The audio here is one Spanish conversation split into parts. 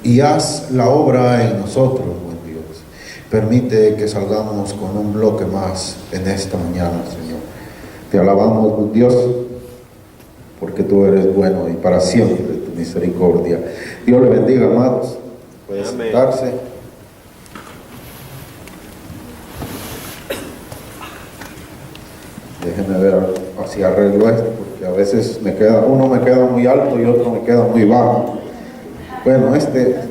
y haz la obra en nosotros, buen Dios. Permite que salgamos con un bloque más en esta mañana, Señor. Te alabamos, buen Dios, porque tú eres bueno y para siempre tu misericordia. Dios le bendiga, amados. Puede sentarse. Déjenme ver si arreglo esto, porque a veces uno me queda muy alto y otro me queda muy bajo. Bueno,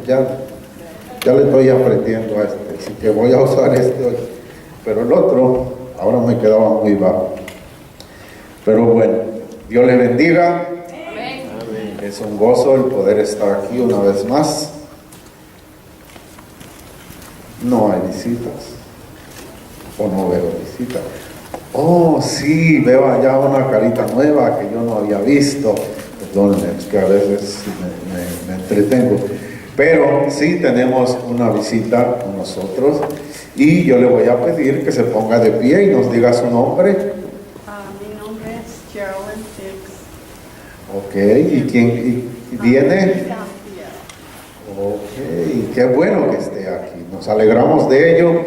ya le estoy aprendiendo a este, así que voy a usar este hoy. Pero el otro ahora me quedaba muy bajo. Pero bueno, Dios le bendiga. Amén. Es un gozo el poder estar aquí una vez más. No hay visitas. O no veo visitas. Oh, sí, veo allá una carita nueva que yo no había visto. Perdónenme, es que a veces me entretengo. Pero sí tenemos una visita con nosotros. Y yo le voy a pedir que se ponga de pie y nos diga su nombre. Mi nombre es Geraldine Hicks. Ok, ¿y quién viene? Ok, qué bueno que esté aquí. Nos alegramos de ello.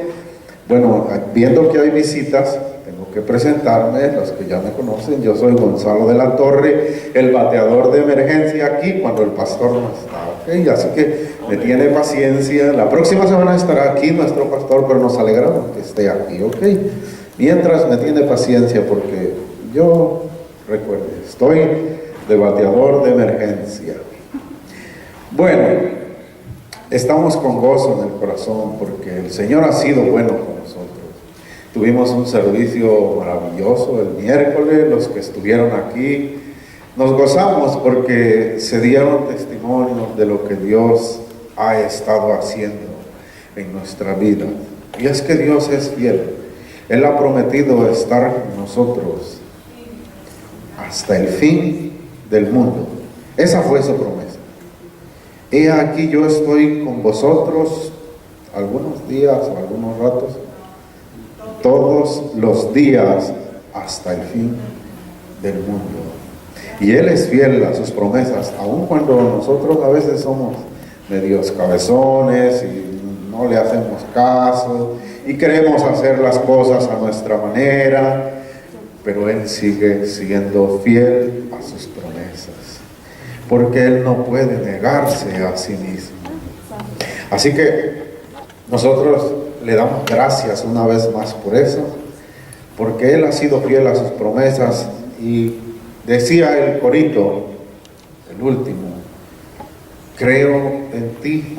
Bueno, viendo que hay visitas, tengo que presentarme, los que ya me conocen. Yo soy Gonzalo de la Torre, el bateador de emergencia aquí cuando el pastor no está, ¿ok? Así que me tiene paciencia. La próxima semana estará aquí nuestro pastor, pero nos alegramos que esté aquí, ¿ok? Mientras me tiene paciencia porque yo, recuerde, estoy de bateador de emergencia. Bueno, estamos con gozo en el corazón porque el Señor ha sido bueno con nosotros. Tuvimos un servicio maravilloso el miércoles, los que estuvieron aquí. Nos gozamos porque se dieron testimonios de lo que Dios ha estado haciendo en nuestra vida. Y es que Dios es fiel. Él ha prometido estar con nosotros hasta el fin del mundo. Esa fue su promesa. He aquí yo estoy con vosotros algunos días o algunos ratos, todos los días hasta el fin del mundo. Y Él es fiel a sus promesas, aun cuando nosotros a veces somos medios cabezones y no le hacemos caso y queremos hacer las cosas a nuestra manera, pero Él sigue siendo fiel a sus promesas, porque Él no puede negarse a sí mismo. Así que nosotros le damos gracias una vez más por eso, porque Él ha sido fiel a sus promesas. Y decía el corito, el último, creo en ti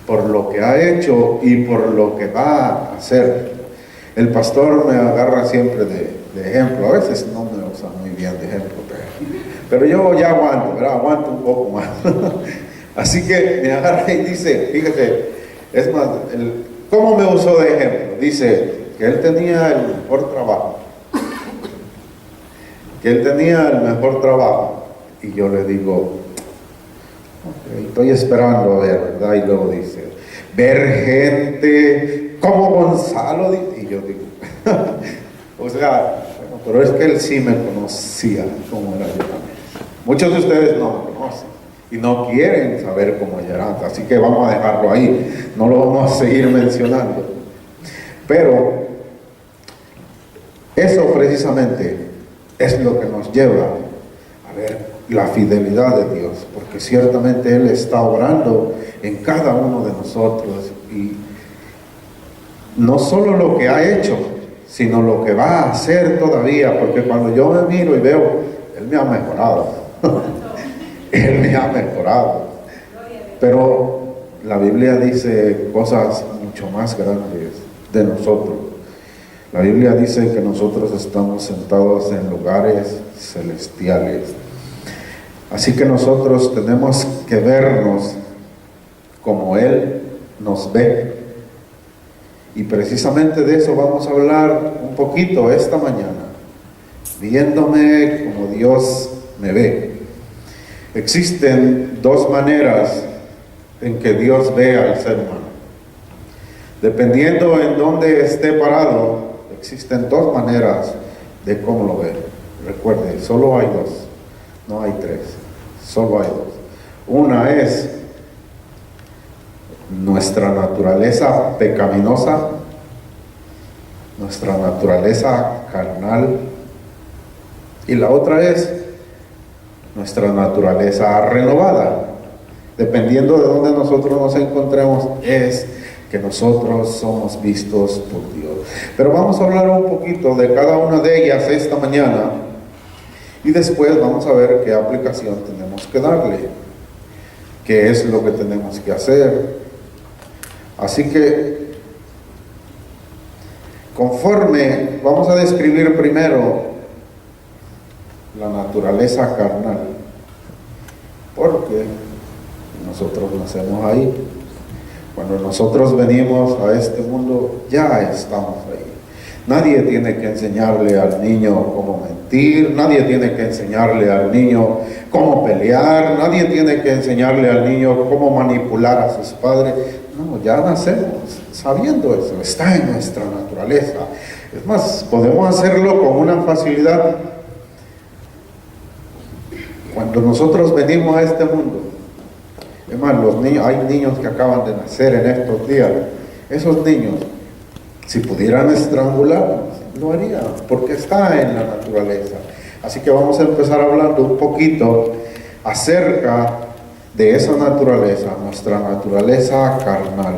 por lo que ha hecho y por lo que va a hacer. El pastor me agarra siempre de ejemplo, a veces no me usa muy bien de ejemplo, pero yo ya aguanto, ¿verdad? Aguanto un poco más. Así que me agarra y dice, fíjate, es más, ¿cómo me usó de ejemplo? Dice que él tenía el mejor trabajo. Que él tenía el mejor trabajo. Y yo le digo, okay, estoy esperando a ver, ¿verdad? Y luego dice, ver gente como Gonzalo. Y yo digo, o sea, bueno, pero es que él sí me conocía como era yo también. Muchos de ustedes no me conocen y no quieren saber cómo era, así que vamos a dejarlo ahí, no lo vamos a seguir mencionando. Pero eso precisamente es lo que nos lleva a ver la fidelidad de Dios, porque ciertamente Él está obrando en cada uno de nosotros, y no solo lo que ha hecho, sino lo que va a hacer todavía, porque cuando yo me miro y veo, Él me ha mejorado. Él me ha mejorado. Pero la Biblia dice cosas mucho más grandes de nosotros. La Biblia dice que nosotros estamos sentados en lugares celestiales. Así que nosotros tenemos que vernos como Él nos ve. Y precisamente de eso vamos a hablar un poquito esta mañana, viéndome como Dios me ve. Existen dos maneras en que Dios ve al ser humano. Dependiendo en dónde esté parado, existen dos maneras de cómo lo ve. Recuerde, solo hay dos, no hay tres, solo hay dos. Una es nuestra naturaleza pecaminosa, nuestra naturaleza carnal, y la otra es nuestra naturaleza renovada. Dependiendo de dónde nosotros nos encontremos, es que nosotros somos vistos por Dios. Pero vamos a hablar un poquito de cada una de ellas esta mañana, y después vamos a ver qué aplicación tenemos que darle, qué es lo que tenemos que hacer. Así que, conforme, vamos a describir primero la naturaleza carnal, porque nosotros nacemos ahí. Cuando nosotros venimos a este mundo, ya estamos ahí. Nadie tiene que enseñarle al niño cómo mentir, nadie tiene que enseñarle al niño cómo pelear, nadie tiene que enseñarle al niño cómo manipular a sus padres. No, ya nacemos sabiendo eso, está en nuestra naturaleza. Es más, podemos hacerlo con una facilidad. Cuando nosotros venimos a este mundo, es más, los niños, hay niños que acaban de nacer en estos días. Esos niños, si pudieran estrangularnos, lo harían, porque está en la naturaleza. Así que vamos a empezar hablando un poquito acerca de esa naturaleza, nuestra naturaleza carnal.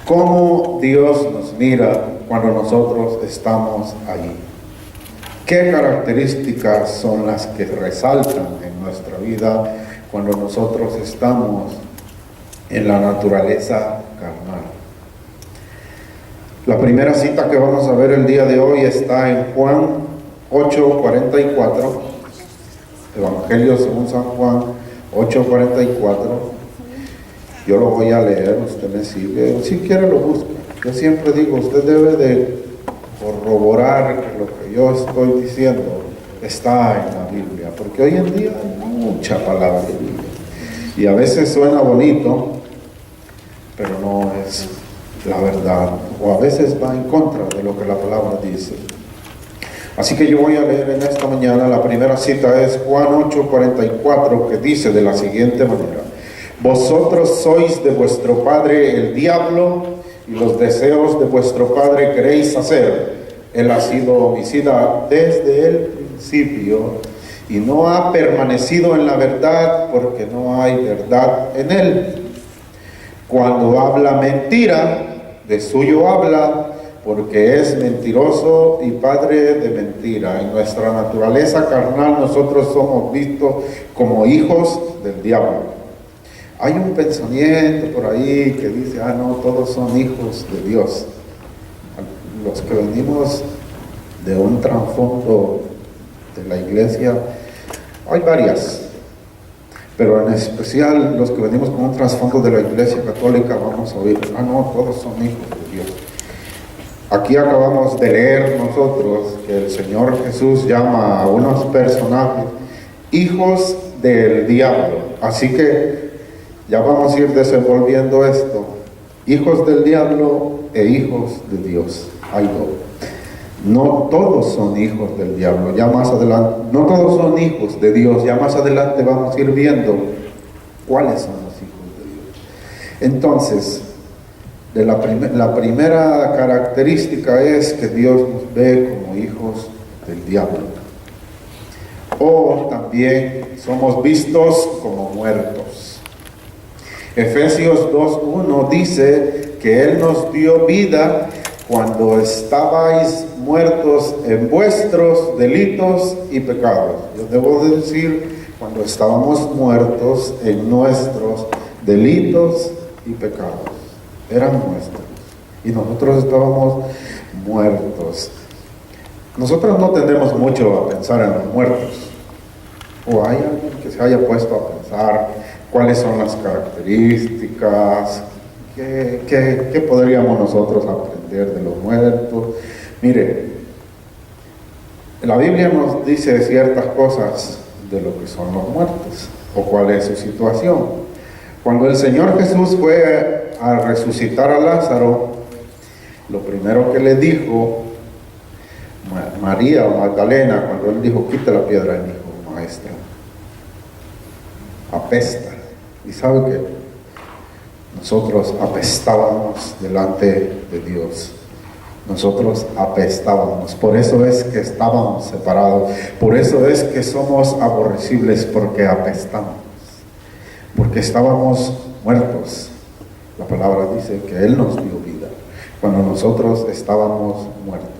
Cómo Dios nos mira cuando nosotros estamos ahí. ¿Qué características son las que resaltan en nuestra vida cuando nosotros estamos en la naturaleza carnal? La primera cita que vamos a ver el día de hoy está en Juan 8:44, Evangelio según San Juan 8:44. Yo lo voy a leer, usted me sigue, si quiere lo busca. Yo siempre digo, usted debe de corroborar que lo que yo estoy diciendo está en la Biblia, porque hoy en día hay mucha palabra de Biblia y a veces suena bonito, pero no es la verdad, o a veces va en contra de lo que la palabra dice. Así que yo voy a leer en esta mañana. La primera cita es Juan 8:44, que dice de la siguiente manera: vosotros sois de vuestro padre el diablo, y los deseos de vuestro padre queréis hacer. Él ha sido homicida desde el principio y no ha permanecido en la verdad, porque no hay verdad en él. Cuando habla mentira, de suyo habla, porque es mentiroso y padre de mentira. En nuestra naturaleza carnal nosotros somos vistos como hijos del diablo. Hay un pensamiento por ahí que dice, no, todos son hijos de Dios. Los que venimos de un trasfondo de la iglesia, hay varias, pero en especial los que venimos con un trasfondo de la iglesia católica, vamos a oír, no, todos son hijos de Dios. Aquí acabamos de leer nosotros que el Señor Jesús llama a unos personajes hijos del diablo. Así que ya vamos a ir desenvolviendo esto. Hijos del diablo e hijos de Dios. Hay dos. No todos son hijos del diablo. Ya más adelante, no todos son hijos de Dios. Ya más adelante vamos a ir viendo cuáles son los hijos de Dios. Entonces, la primera característica es que Dios nos ve como hijos del diablo. O también somos vistos como muertos. Efesios 2:1 dice que Él nos dio vida cuando estabais muertos en vuestros delitos y pecados. Yo debo decir, cuando estábamos muertos en nuestros delitos y pecados. Eran nuestros. Y nosotros estábamos muertos. Nosotros no tendemos mucho a pensar en los muertos. ¿O hay alguien que se haya puesto a pensar cuáles son las características? ¿Qué podríamos nosotros aprender de los muertos? Mire, la Biblia nos dice ciertas cosas de lo que son los muertos o cuál es su situación. Cuando el Señor Jesús fue a resucitar a Lázaro, lo primero que le dijo María o Magdalena, cuando él dijo, quita la piedra, él dijo, maestra, apesta. Y sabe que nosotros apestábamos delante de Dios. Nosotros apestábamos. Por eso es que estábamos separados. Por eso es que somos aborrecibles, porque apestamos. Porque estábamos muertos. La palabra dice que Él nos dio vida cuando nosotros estábamos muertos.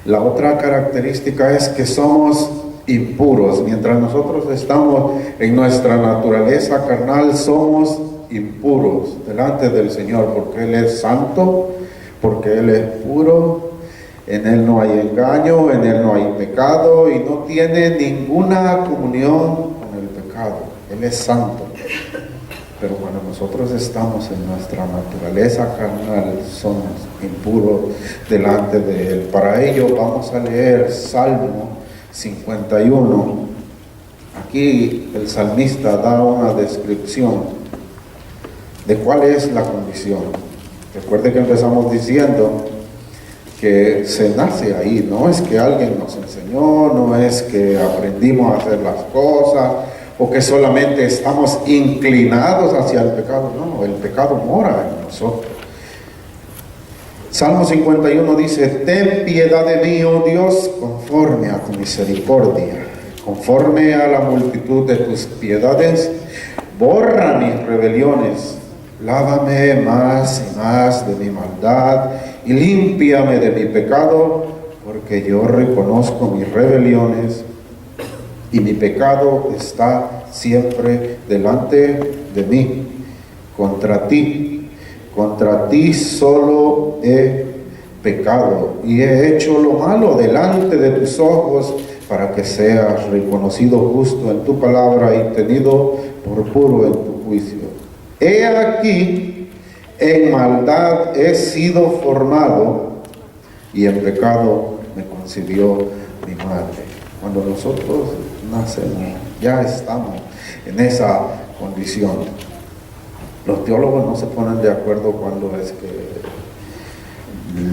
La otra característica es que somos impuros. Mientras nosotros estamos en nuestra naturaleza carnal, somos impuros delante del Señor, porque Él es santo, porque Él es puro, en Él no hay engaño, en Él no hay pecado y no tiene ninguna comunión con el pecado. Él es santo. Pero cuando nosotros estamos en nuestra naturaleza carnal, somos impuros delante de Él. Para ello vamos a leer Salmo 51. Aquí el salmista da una descripción de cuál es la condición. Recuerde que empezamos diciendo que se nace ahí, no es que alguien nos enseñó, no es que aprendimos a hacer las cosas, o que solamente estamos inclinados hacia el pecado. No, el pecado mora en nosotros. Salmo 51 dice: ten piedad de mí, oh Dios, conforme a tu misericordia, conforme a la multitud de tus piedades, borra mis rebeliones, lávame más y más de mi maldad y límpiame de mi pecado, porque yo reconozco mis rebeliones y mi pecado está siempre delante de mí. Contra ti solo he pecado y he hecho lo malo delante de tus ojos, para que seas reconocido justo en tu palabra y tenido por puro en tu juicio. He aquí, en maldad he sido formado, y en pecado me concibió mi madre. Cuando nosotros nacemos, ya estamos en esa condición. Los teólogos no se ponen de acuerdo cuando es que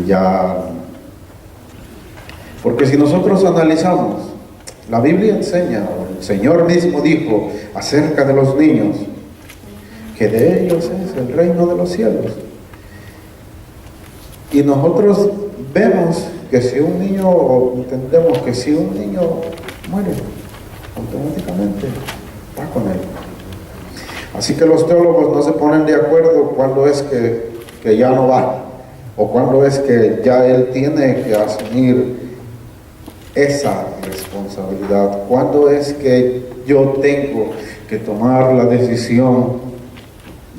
ya... Porque si nosotros analizamos, la Biblia enseña, o el Señor mismo dijo acerca de los niños, que de ellos es el reino de los cielos. Y nosotros vemos que si un niño, o entendemos que si un niño muere, automáticamente va con él. Así que los teólogos no se ponen de acuerdo cuando es que ya no va, o cuando es que ya él tiene que asumir esa responsabilidad, cuando es que yo tengo que tomar la decisión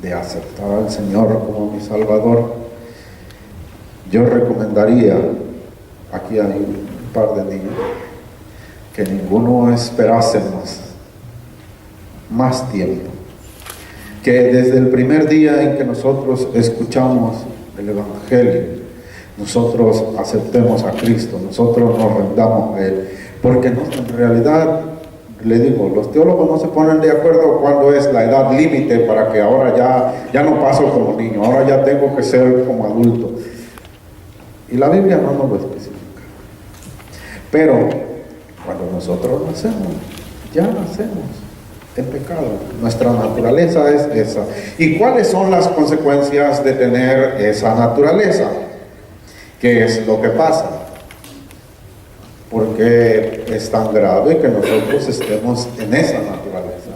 de aceptar al Señor como mi Salvador. Yo recomendaría, aquí hay un par de niños, que ninguno esperásemos más tiempo, que desde el primer día en que nosotros escuchamos el Evangelio, nosotros aceptemos a Cristo, nosotros nos rendamos a Él, porque no, en realidad, le digo, los teólogos no se ponen de acuerdo cuando es la edad límite para que ahora ya no paso como niño, ahora ya tengo que ser como adulto. Y la Biblia no nos lo especifica. Pero cuando nosotros nacemos, ya nacemos en pecado. Nuestra naturaleza es esa. ¿Y cuáles son las consecuencias de tener esa naturaleza? ¿Qué es lo que pasa? Porque es tan grave que nosotros estemos en esa naturaleza.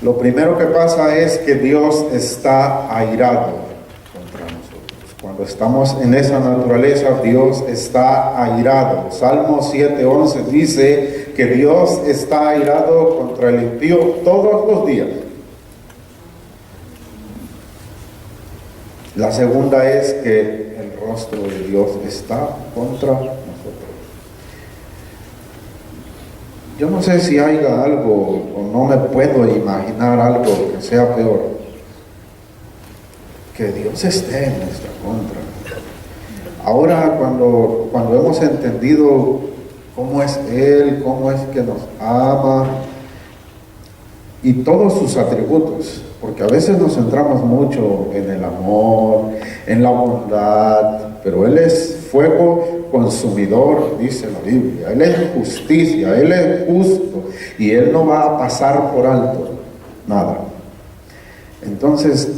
Lo primero que pasa es que Dios está airado contra nosotros. Cuando estamos en esa naturaleza, Dios está airado. Salmo 7:11 dice que Dios está airado contra el impío todos los días. La segunda es que el rostro de Dios está contra nosotros. Yo no sé si haya algo, o no me puedo imaginar algo que sea peor, que Dios esté en nuestra contra. Ahora cuando hemos entendido cómo es Él, cómo es que nos ama, y todos sus atributos, porque a veces nos centramos mucho en el amor, en la bondad, pero Él es fuego consumidor, dice la Biblia. Él es justicia, Él es justo y Él no va a pasar por alto nada. Entonces,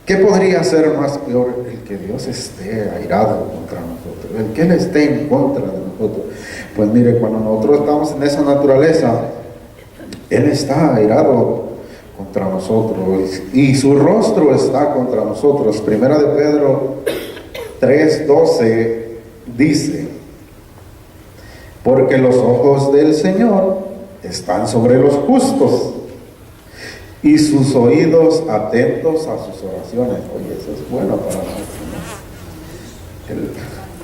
¿qué podría ser más peor? El que Dios esté airado contra nosotros, el que Él esté en contra de nosotros. Pues mire, cuando nosotros estamos en esa naturaleza, Él está airado contra nosotros y su rostro está contra nosotros. Primera de Pedro 3:12 dice: porque los ojos del Señor están sobre los justos y sus oídos atentos a sus oraciones. Oye, eso es bueno para nosotros,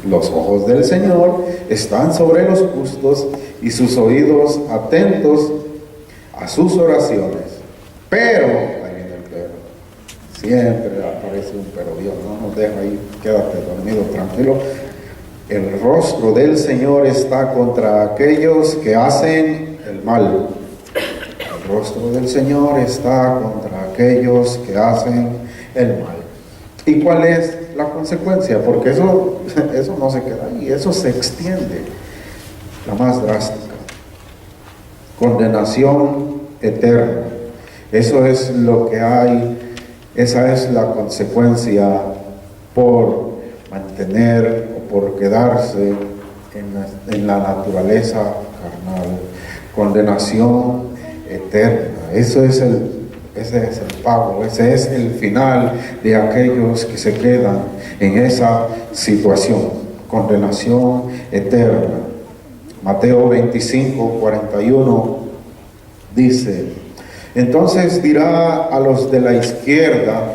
¿no? Los ojos del Señor están sobre los justos y sus oídos atentos a sus oraciones. Pero, ahí viene el pero, siempre aparece un pero. Dios no nos deja ahí, quédate dormido, tranquilo. El rostro del Señor está contra aquellos que hacen el mal. El rostro del Señor está contra aquellos que hacen el mal. ¿Y cuál es la consecuencia? Porque eso no se queda ahí, eso se extiende. La más drástica: condenación eterna. Eso es lo que hay, esa es la consecuencia por mantener o por quedarse en la naturaleza carnal. Condenación eterna. Ese es el pago, ese es el final de aquellos que se quedan en esa situación. Condenación eterna. Mateo 25:41 dice: entonces dirá a los de la izquierda: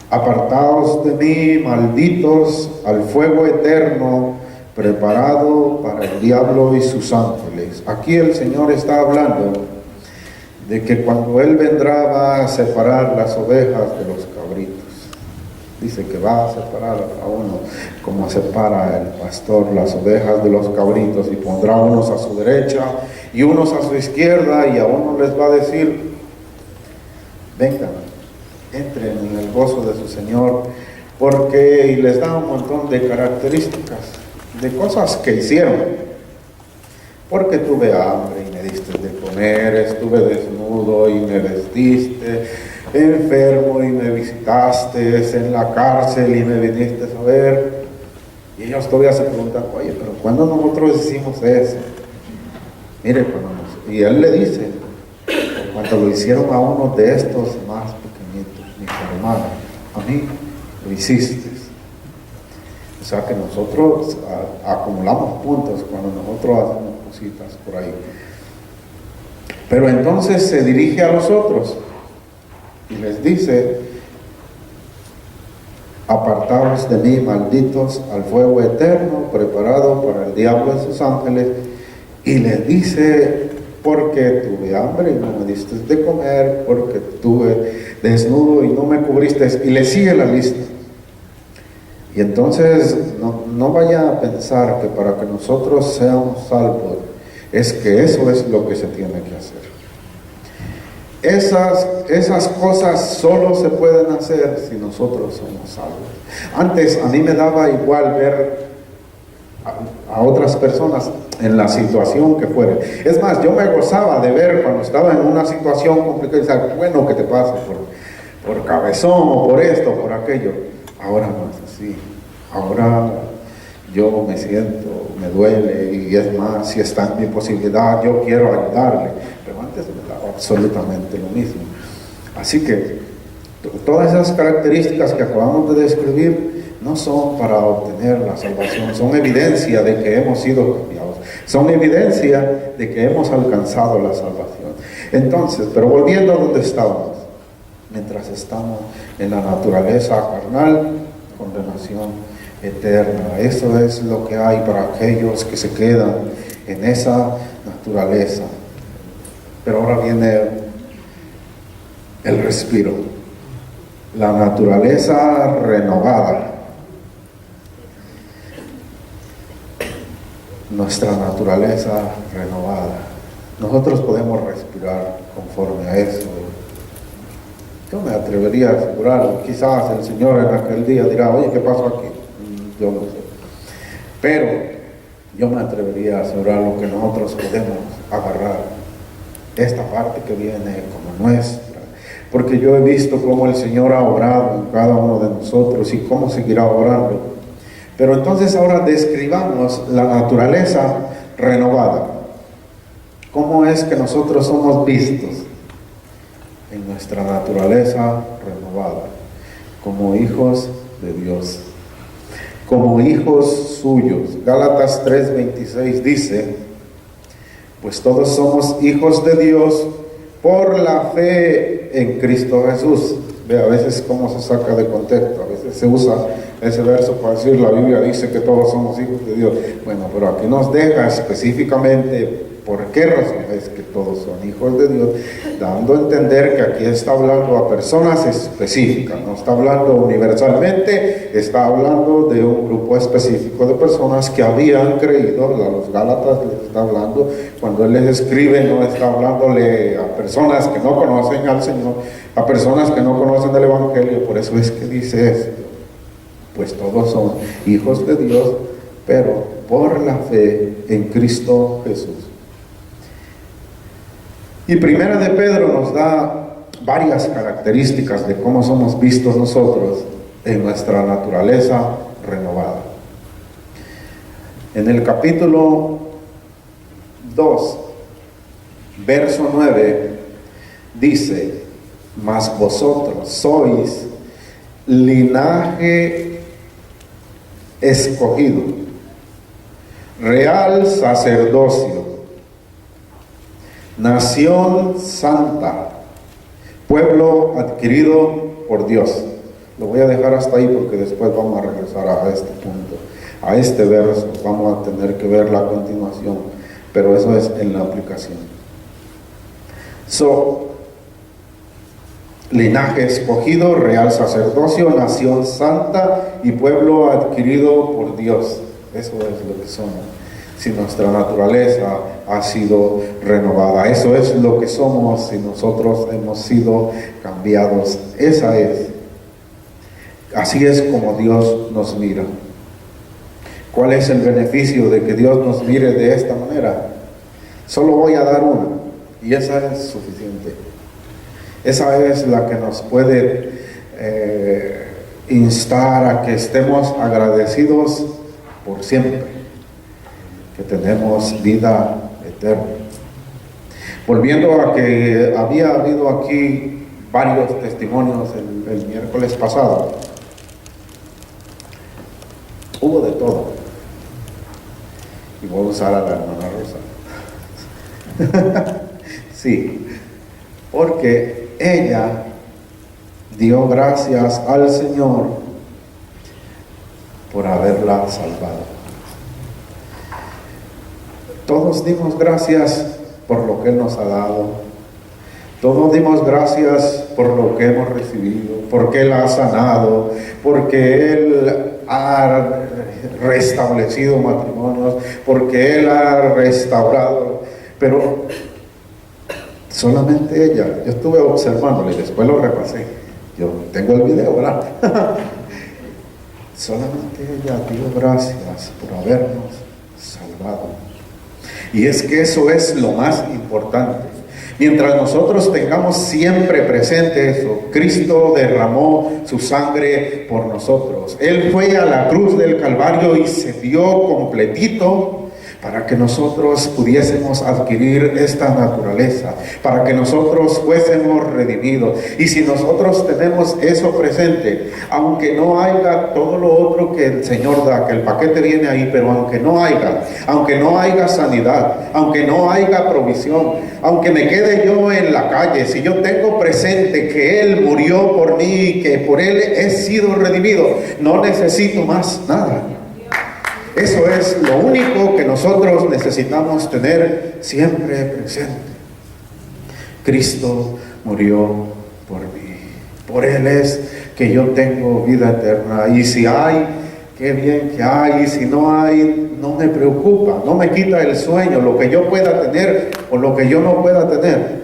apartaos de mí, malditos, al fuego eterno preparado para el diablo y sus ángeles. Aquí el Señor está hablando de que cuando Él vendrá va a separar las ovejas de los cabritos. Dice que va a separar a uno como separa el pastor las ovejas de los cabritos, y pondrá unos a su derecha y unos a su izquierda, y a uno les va a decir: vengan, entren en el gozo de su Señor, porque, y les da un montón de características, de cosas que hicieron. Porque tuve hambre y me diste de comer, estuve desnudo y me vestiste, enfermo y me visitaste, en la cárcel y me viniste a ver. Y ellos todavía se preguntan: oye, pero ¿cuándo nosotros hicimos eso? Mire, y Él le dice: cuando lo hicieron a uno de estos más pequeñitos, mis hermanos, a mí lo hiciste. O sea que nosotros acumulamos puntos cuando nosotros hacemos cositas por ahí. Pero entonces se dirige a los otros y les dice: apartaos de mí, malditos, al fuego eterno preparado para el diablo y sus ángeles. Y les dice: porque tuve hambre y no me diste de comer, porque tuve desnudo y no me cubriste. Y le sigue la lista. Y entonces no vaya a pensar que para que nosotros seamos salvos es que eso es lo que se tiene que hacer. Esas cosas solo se pueden hacer si nosotros somos salvos. Antes a mí me daba igual ver a otras personas en la situación que fuera. Es más, yo me gozaba de ver cuando estaba en una situación complicada y decía: bueno, que te pase por cabezón o por esto, por aquello. Ahora no es así. Ahora yo me siento, me duele, y es más, si está en mi posibilidad, yo quiero ayudarle. Pero antes me daba absolutamente lo mismo. Así que todas esas características que acabamos de describir no son para obtener la salvación, son evidencia de que hemos sido cambiados, son evidencia de que hemos alcanzado la salvación. Entonces, pero volviendo a donde estábamos, mientras estamos en la naturaleza carnal, condenación eterna. Eso es lo que hay para aquellos que se quedan en esa naturaleza. Pero ahora viene el respiro, la naturaleza renovada. Nuestra naturaleza renovada. Nosotros podemos respirar conforme a eso. Yo me atrevería a asegurarlo. Quizás el Señor en aquel día dirá: oye, ¿qué pasó aquí? Yo no sé. Pero yo me atrevería a asegurar lo que nosotros podemos agarrar, esta parte que viene como nuestra, porque yo he visto cómo el Señor ha obrado en cada uno de nosotros y cómo seguirá obrando. Pero entonces ahora describamos la naturaleza renovada. ¿Cómo es que nosotros somos vistos en nuestra naturaleza renovada? Como hijos de Dios, como hijos suyos. Gálatas 3:26 dice: pues todos somos hijos de Dios por la fe en Cristo Jesús. Ve a veces cómo se saca de contexto, a veces se usa ese verso para decir la Biblia dice que todos somos hijos de Dios. Bueno, pero aquí nos deja específicamente por qué razón es que todos son hijos de Dios, dando a entender que aquí está hablando a personas específicas, no está hablando universalmente, está hablando de un grupo específico de personas que habían creído. A los Gálatas les está hablando, cuando él les escribe, no está hablándole a personas que no conocen al Señor, a personas que no conocen el Evangelio. Por eso es que dice esto: pues todos son hijos de Dios, pero por la fe en Cristo Jesús. Y Primera de Pedro nos da varias características de cómo somos vistos nosotros en nuestra naturaleza renovada. En el capítulo 2, verso 9, dice: mas vosotros sois linaje escogido, real sacerdocio, nación santa, pueblo adquirido por Dios. Lo voy a dejar hasta ahí porque después vamos a regresar a este punto, a este verso. Vamos a tener que ver la continuación, pero eso es en la aplicación. Linaje escogido, real sacerdocio, nación santa y pueblo adquirido por Dios. Eso es lo que somos, si nuestra naturaleza ha sido renovada. Eso es lo que somos si nosotros hemos sido cambiados. Así es como Dios nos mira. ¿Cuál es el beneficio de que Dios nos mire de esta manera? Solo voy a dar una, y esa es suficiente. Esa es la que nos puede instar a que estemos agradecidos por siempre, que tenemos vida eterna. Volviendo a que había habido aquí varios testimonios el miércoles pasado, hubo de todo. Y voy a usar a la hermana Rosa. Sí, porque ella dio gracias al Señor por haberla salvado. Todos dimos gracias por lo que Él nos ha dado. Todos dimos gracias por lo que hemos recibido, porque Él ha sanado, porque Él ha restablecido matrimonios, porque Él ha restaurado. Pero solamente ella, yo estuve observándole, después lo repasé, yo tengo el video, ¿verdad? Solamente ella dio gracias por habernos salvado. Y es que eso es lo más importante. Mientras nosotros tengamos siempre presente eso, Cristo derramó su sangre por nosotros. Él fue a la cruz del Calvario y se dio completito para que nosotros pudiésemos adquirir esta naturaleza, para que nosotros fuésemos redimidos. Y si nosotros tenemos eso presente, aunque no haya todo lo otro que el Señor da, que el paquete viene ahí, pero aunque no haya sanidad, aunque no haya provisión, aunque me quede yo en la calle, si yo tengo presente que Él murió por mí y que por Él he sido redimido, no necesito más nada. Eso es lo único que nosotros necesitamos tener siempre presente. Cristo murió por mí. Por Él es que yo tengo vida eterna. Y si hay, qué bien que hay. Y si no hay, no me preocupa. No me quita el sueño, lo que yo pueda tener o lo que yo no pueda tener.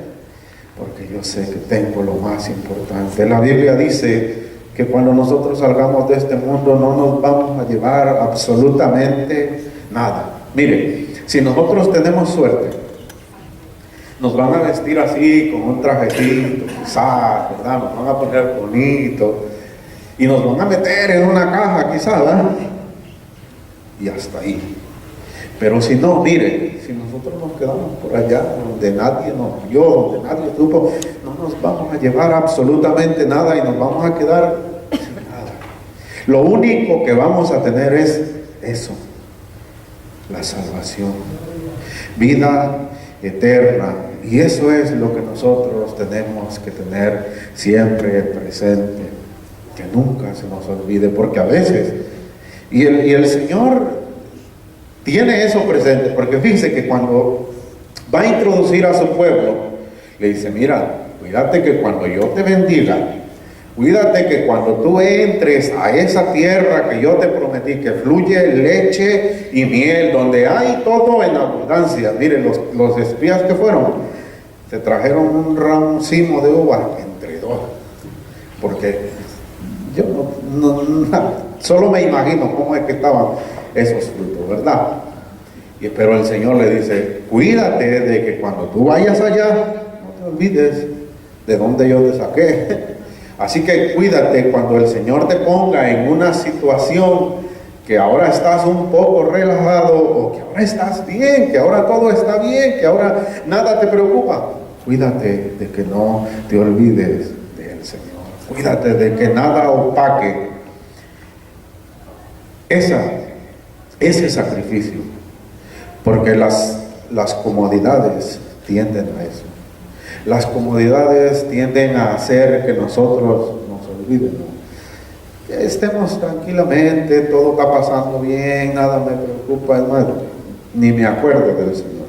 Porque yo sé que tengo lo más importante. La Biblia dice que cuando nosotros salgamos de este mundo no nos vamos a llevar absolutamente nada. Mire, si nosotros tenemos suerte, nos van a vestir así, con un trajecito, quizás, ¿verdad? Nos van a poner bonito y nos van a meter en una caja, quizás, ¿verdad? Y hasta ahí. Pero si no, mire, si nosotros nos quedamos por allá, donde nadie nos vio, donde nadie supo, no nos vamos a llevar absolutamente nada y nos vamos a quedar sin nada. Lo único que vamos a tener es eso, la salvación, vida eterna. Y eso es lo que nosotros tenemos que tener siempre presente, que nunca se nos olvide, porque a veces, y el Señor tiene eso presente, porque fíjense que cuando va a introducir a su pueblo, le dice, mira, cuídate que cuando yo te bendiga, cuídate que cuando tú entres a esa tierra que yo te prometí, que fluye leche y miel, donde hay todo en abundancia. Miren, los espías que fueron, se trajeron un racimo de uvas entre dos, porque yo solo me imagino cómo es que estaban esos frutos, ¿verdad? Pero el Señor le dice, cuídate de que cuando tú vayas allá, no te olvides de dónde yo te saqué. Así que cuídate cuando el Señor te ponga en una situación que ahora estás un poco relajado, o que ahora estás bien, que ahora todo está bien, que ahora nada te preocupa. Cuídate de que no te olvides del Señor. Cuídate de que nada opaque ese sacrificio, porque las comodidades tienden a eso. Las comodidades tienden a hacer que nosotros nos olvidemos. Que estemos tranquilamente, todo está pasando bien, nada me preocupa, es más, ni me acuerdo del Señor.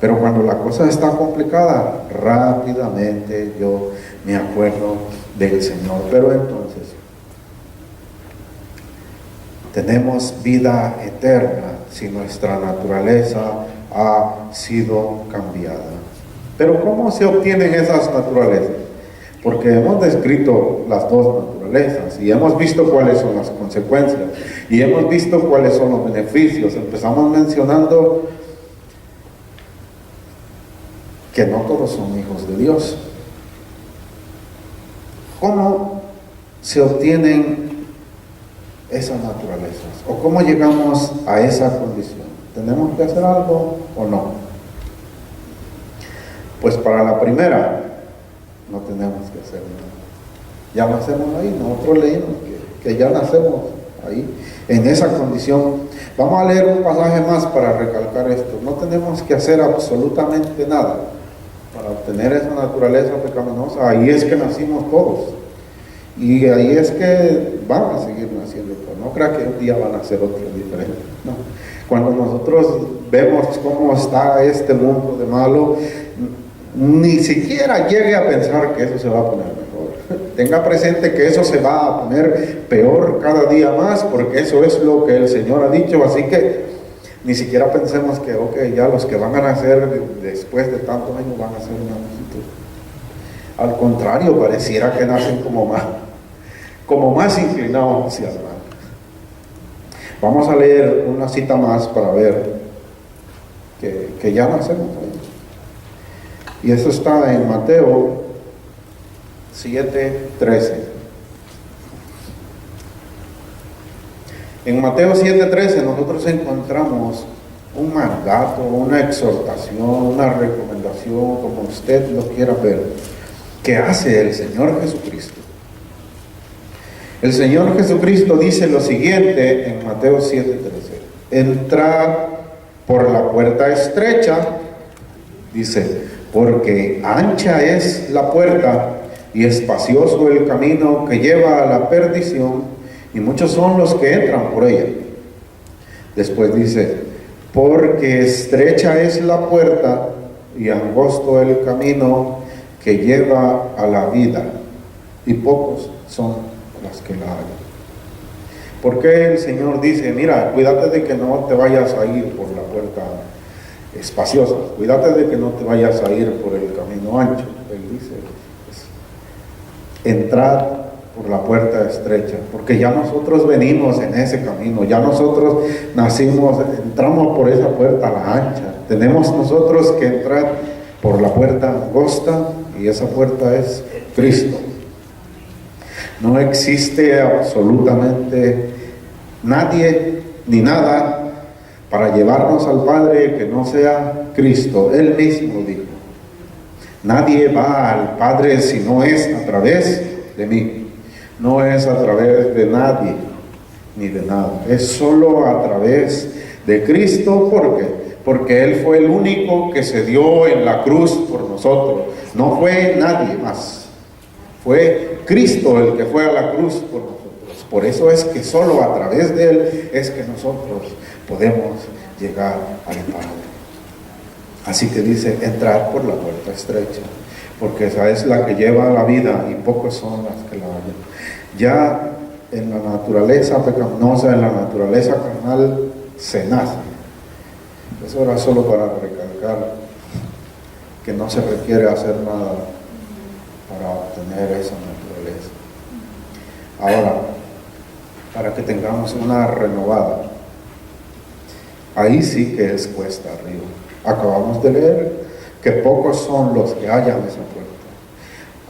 Pero cuando la cosa está complicada, rápidamente yo me acuerdo del Señor. Pero entonces, tenemos vida eterna si nuestra naturaleza ha sido cambiada. Pero ¿cómo se obtienen esas naturalezas? Porque hemos descrito las dos naturalezas y hemos visto cuáles son las consecuencias y hemos visto cuáles son los beneficios. Empezamos mencionando que no todos son hijos de Dios. ¿Cómo se obtienen esas naturalezas? ¿O cómo llegamos a esa condición? ¿Tenemos que hacer algo o no? Pues para la primera, no tenemos que hacer nada. Ya nacemos ahí, nosotros leímos que ya nacemos ahí, en esa condición. Vamos a leer un pasaje más para recalcar esto. No tenemos que hacer absolutamente nada para obtener esa naturaleza pecaminosa. Ahí es que nacimos todos. Y ahí es que van a seguir naciendo. No crea que un día van a ser otros diferentes. No. Cuando nosotros vemos cómo está este mundo de malo, ni siquiera llegue a pensar que eso se va a poner mejor. Tenga presente que eso se va a poner peor cada día más, porque eso es lo que el Señor ha dicho. Así que ni siquiera pensemos que, ya los que van a nacer después de tantos años van a ser una multitud. Al contrario, pareciera que nacen como más inclinados hacia el mal. Vamos a leer una cita más para ver que ya nacemos ahí. Y eso está en Mateo 7:13. En Mateo 7:13 nosotros encontramos un mandato, una exhortación, una recomendación, como usted lo quiera ver, que hace el Señor Jesucristo. El Señor Jesucristo dice lo siguiente en Mateo 7:13: entrad por la puerta estrecha, dice, porque ancha es la puerta y espacioso el camino que lleva a la perdición, y muchos son los que entran por ella. Después dice, porque estrecha es la puerta y angosto el camino que lleva a la vida, y pocos son los que la hallan. ¿Por qué el Señor dice, mira, cuídate de que no te vayas a ir por la puerta espaciosa, cuídate de que no te vayas a ir por el camino ancho? Él dice, entrad por la puerta estrecha, porque ya nosotros venimos en ese camino, ya nosotros entramos por esa puerta, la ancha. Tenemos nosotros que entrar por la puerta angosta, y esa puerta es Cristo. No existe absolutamente nadie ni nada para llevarnos al Padre que no sea Cristo. Él mismo dijo: nadie va al Padre si no es a través de mí. No es a través de nadie ni de nada, es solo a través de Cristo. ¿Por qué? Porque Él fue el único que se dio en la cruz por nosotros. No fue nadie más, fue Cristo el que fue a la cruz por nosotros. Por eso es que solo a través de Él es que nosotros podemos llegar al Padre. Así que dice: entrar por la puerta estrecha, porque esa es la que lleva a la vida, y pocos son las que la hallan. Ya en la naturaleza pecaminosa, en la naturaleza carnal, se nace. Eso era solo para recalcar que no se requiere hacer nada para obtener esa naturaleza. Ahora, para que tengamos una renovada, ahí sí que es cuesta arriba. Acabamos de leer que pocos son los que hallan esa puerta.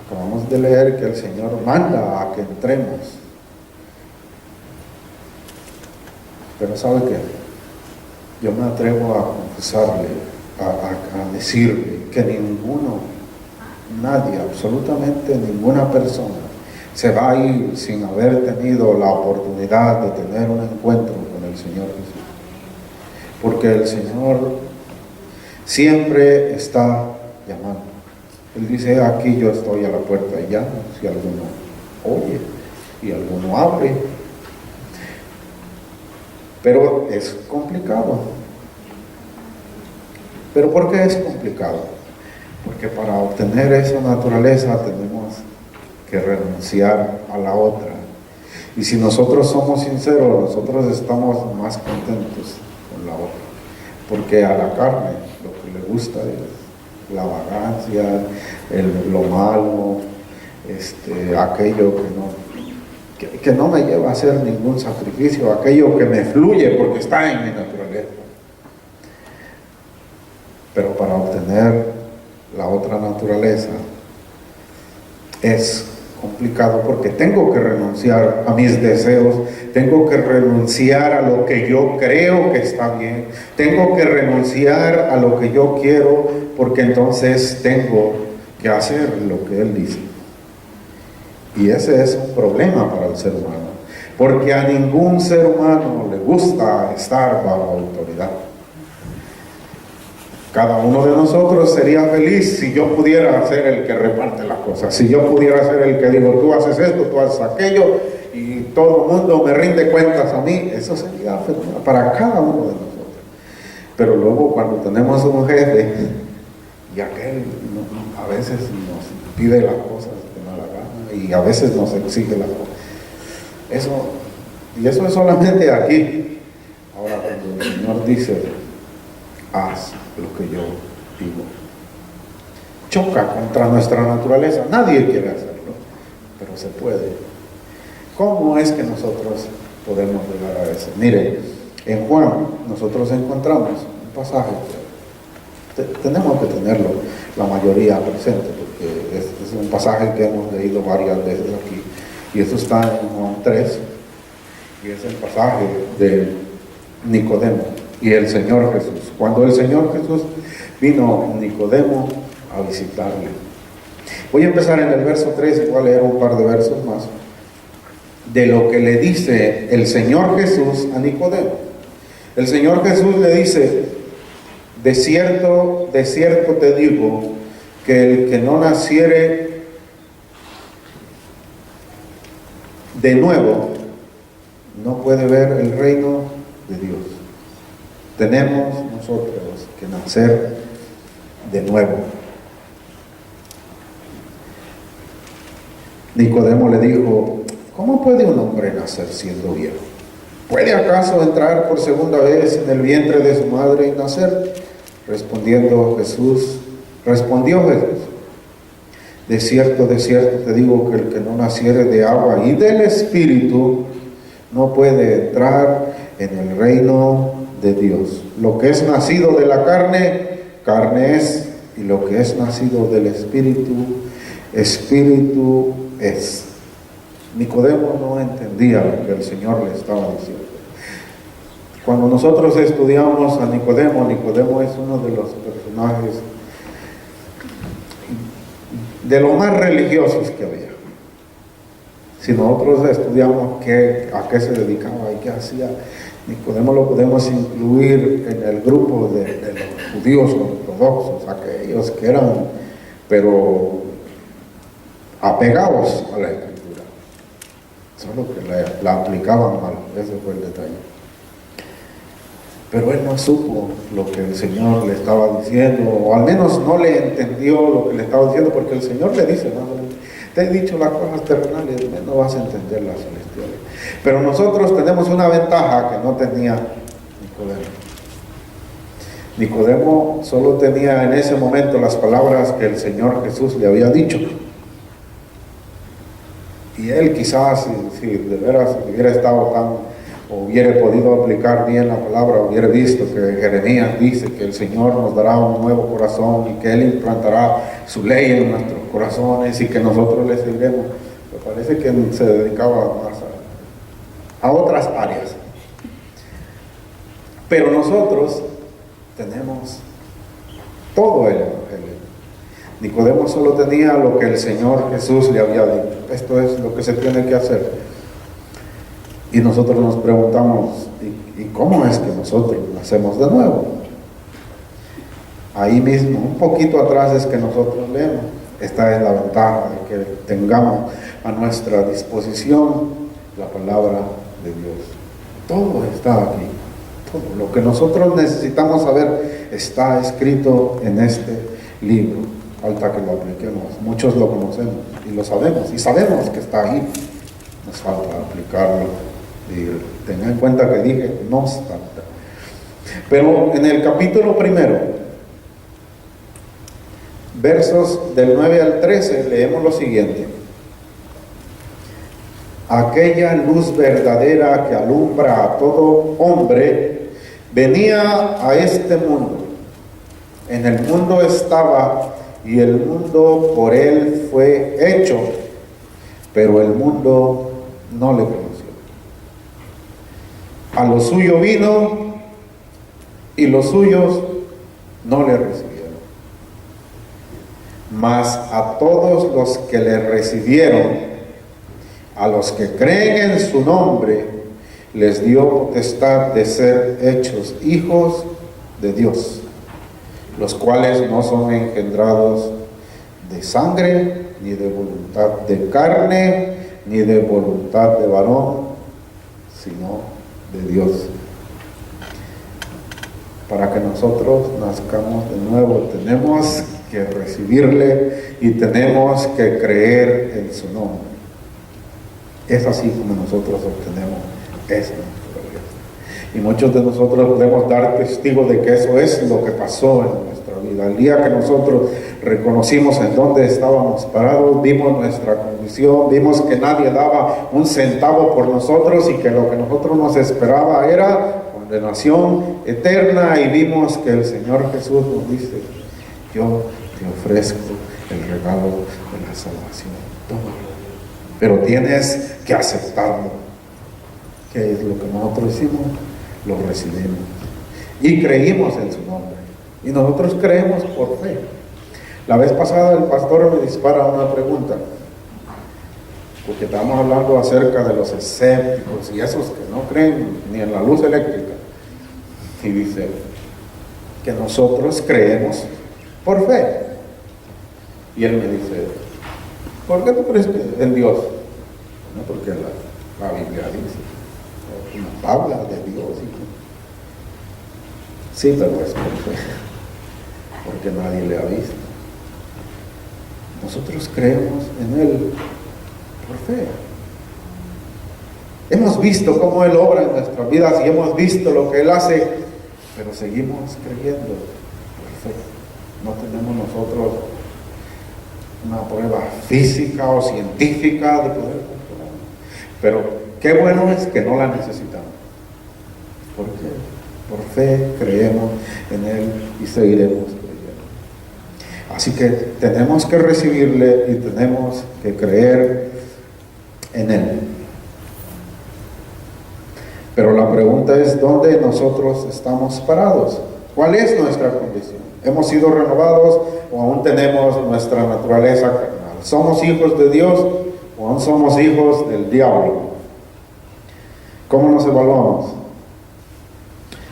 Acabamos de leer que el Señor manda a que entremos. Pero ¿sabe qué? Yo me atrevo a confesarle, a decirle que nadie, absolutamente ninguna persona se va a ir sin haber tenido la oportunidad de tener un encuentro con el Señor Jesús. Porque el Señor siempre está llamando. Él dice: aquí yo estoy a la puerta y llamo. Si alguno oye y alguno abre. Pero es complicado. ¿Pero por qué es complicado? Porque para obtener esa naturaleza tenemos que renunciar a la otra. Y si nosotros somos sinceros, nosotros estamos más contentos con la otra. Porque a la carne lo que le gusta es la vagancia, lo malo, aquello que no me lleva a hacer ningún sacrificio, aquello que me fluye porque está en mi naturaleza. Pero para obtener la otra naturaleza es complicado, porque tengo que renunciar a mis deseos, tengo que renunciar a lo que yo creo que está bien, tengo que renunciar a lo que yo quiero, porque entonces tengo que hacer lo que Él dice. Y ese es un problema para el ser humano, porque a ningún ser humano le gusta estar bajo autoridad. Cada uno de nosotros sería feliz si yo pudiera ser el que reparte las cosas, si yo pudiera ser el que digo: tú haces esto, tú haces aquello, y todo el mundo me rinde cuentas a mí. Eso sería fenomenal para cada uno de nosotros. Pero luego, cuando tenemos un jefe y aquel a veces nos pide las cosas de mala gana, y a veces nos exige las cosas, eso es solamente aquí. Ahora, cuando el Señor dice: haz lo que yo digo, choca contra nuestra naturaleza. Nadie quiere hacerlo, pero se puede. ¿Cómo es que nosotros podemos llegar a eso? Mire, en Juan nosotros encontramos un pasaje que tenemos que tenerlo la mayoría presente, porque es un pasaje que hemos leído varias veces aquí, y eso está en Juan 3, y es el pasaje de Nicodemo y el Señor Jesús. Cuando el Señor Jesús vino Nicodemo a visitarle. Voy a empezar en el verso 3 y voy a leer un par de versos más de lo que le dice el Señor Jesús a Nicodemo. El Señor Jesús le dice: de cierto te digo, que el que no naciere de nuevo no puede ver el reino de Dios. Tenemos nosotros que nacer de nuevo. Nicodemo le dijo: ¿cómo puede un hombre nacer siendo viejo? ¿Puede acaso entrar por segunda vez en el vientre de su madre y nacer? Respondió Jesús: de cierto te digo que el que no naciere de agua y del Espíritu no puede entrar en el reino de Dios. Lo que es nacido de la carne, carne es, y lo que es nacido del Espíritu, Espíritu es. Nicodemo no entendía lo que el Señor le estaba diciendo. Cuando nosotros estudiamos a Nicodemo, Nicodemo es uno de los personajes de los más religiosos que había. Si nosotros estudiamos a qué se dedicaba y qué hacía, Nicodemo lo podemos incluir en el grupo de los judíos ortodoxos, aquellos que eran, pero apegados a la Escritura, solo que la aplicaban mal. Ese fue el detalle. Pero él no supo lo que el Señor le estaba diciendo, o al menos no le entendió lo que le estaba diciendo, porque el Señor le dice, no, te he dicho las cosas terrenales, no vas a entender las celestiales. Pero nosotros tenemos una ventaja que no tenía Nicodemo. Nicodemo solo tenía en ese momento las palabras que el Señor Jesús le había dicho. Y él quizás, si de veras hubiera estado o hubiera podido aplicar bien la palabra, hubiera visto que Jeremías dice que el Señor nos dará un nuevo corazón y que Él implantará su ley en nuestros corazones y que nosotros le seguiremos. Me parece que se dedicaba más a otras áreas. Pero nosotros tenemos todo el Evangelio. Nicodemo solo tenía lo que el Señor Jesús le había dicho. Esto es lo que se tiene que hacer. Y nosotros nos preguntamos, ¿y cómo es que nosotros nacemos de nuevo? Ahí mismo, un poquito atrás es que nosotros leemos. Esta es la ventaja de que tengamos a nuestra disposición la palabra de Dios. Todo está aquí. Todo lo que nosotros necesitamos saber está escrito en este libro. Falta que lo apliquemos. Muchos lo conocemos y lo sabemos. Y sabemos que está ahí. Nos falta aplicarlo. Y tengan en cuenta que dije, no obstante. Pero en el capítulo 1, versos del 9 al 13, leemos lo siguiente. Aquella luz verdadera que alumbra a todo hombre venía a este mundo. En el mundo estaba y el mundo por él fue hecho, pero el mundo no le conoció. A lo suyo vino y los suyos no le recibieron. Mas a todos los que le recibieron, a los que creen en su nombre, les dio potestad de ser hechos hijos de Dios, los cuales no son engendrados de sangre, ni de voluntad de carne, ni de voluntad de varón, sino de Dios. Para que nosotros nazcamos de nuevo, tenemos que recibirle y tenemos que creer en su nombre. Es así como nosotros obtenemos esa naturaleza. Y muchos de nosotros podemos dar testigo de que eso es lo que pasó en nuestra vida. El día que nosotros reconocimos en dónde estábamos parados, vimos nuestra condición, vimos que nadie daba un centavo por nosotros y que lo que nosotros nos esperaba era condenación eterna, y vimos que el Señor Jesús nos dice, yo te ofrezco el regalo de la salvación, tómalo, pero tienes que aceptarlo. ¿Qué es lo que nosotros hicimos? Lo recibimos y creímos en su nombre, y nosotros creemos por fe. La vez pasada el pastor me dispara una pregunta, porque estábamos hablando acerca de los escépticos y esos que no creen ni en la luz eléctrica, y dice que nosotros creemos por fe. Y él me dice, ¿por qué tú crees en Dios? No, porque la Biblia dice, nos habla de Dios. Sí, pero es por fe, porque nadie le ha visto. Nosotros creemos en Él por fe. Hemos visto cómo Él obra en nuestras vidas y hemos visto lo que Él hace, pero seguimos creyendo por fe. No tenemos nosotros una prueba física o científica de poder comprobar. Pero qué bueno es que no la necesitamos. ¿Por qué? Por fe creemos en Él y seguiremos creyendo. Así que tenemos que recibirle y tenemos que creer en Él. Pero la pregunta es, ¿dónde nosotros estamos parados? ¿Cuál es nuestra condición? ¿Hemos sido renovados o aún tenemos nuestra naturaleza carnal? ¿Somos hijos de Dios o aún somos hijos del diablo? ¿Cómo nos evaluamos?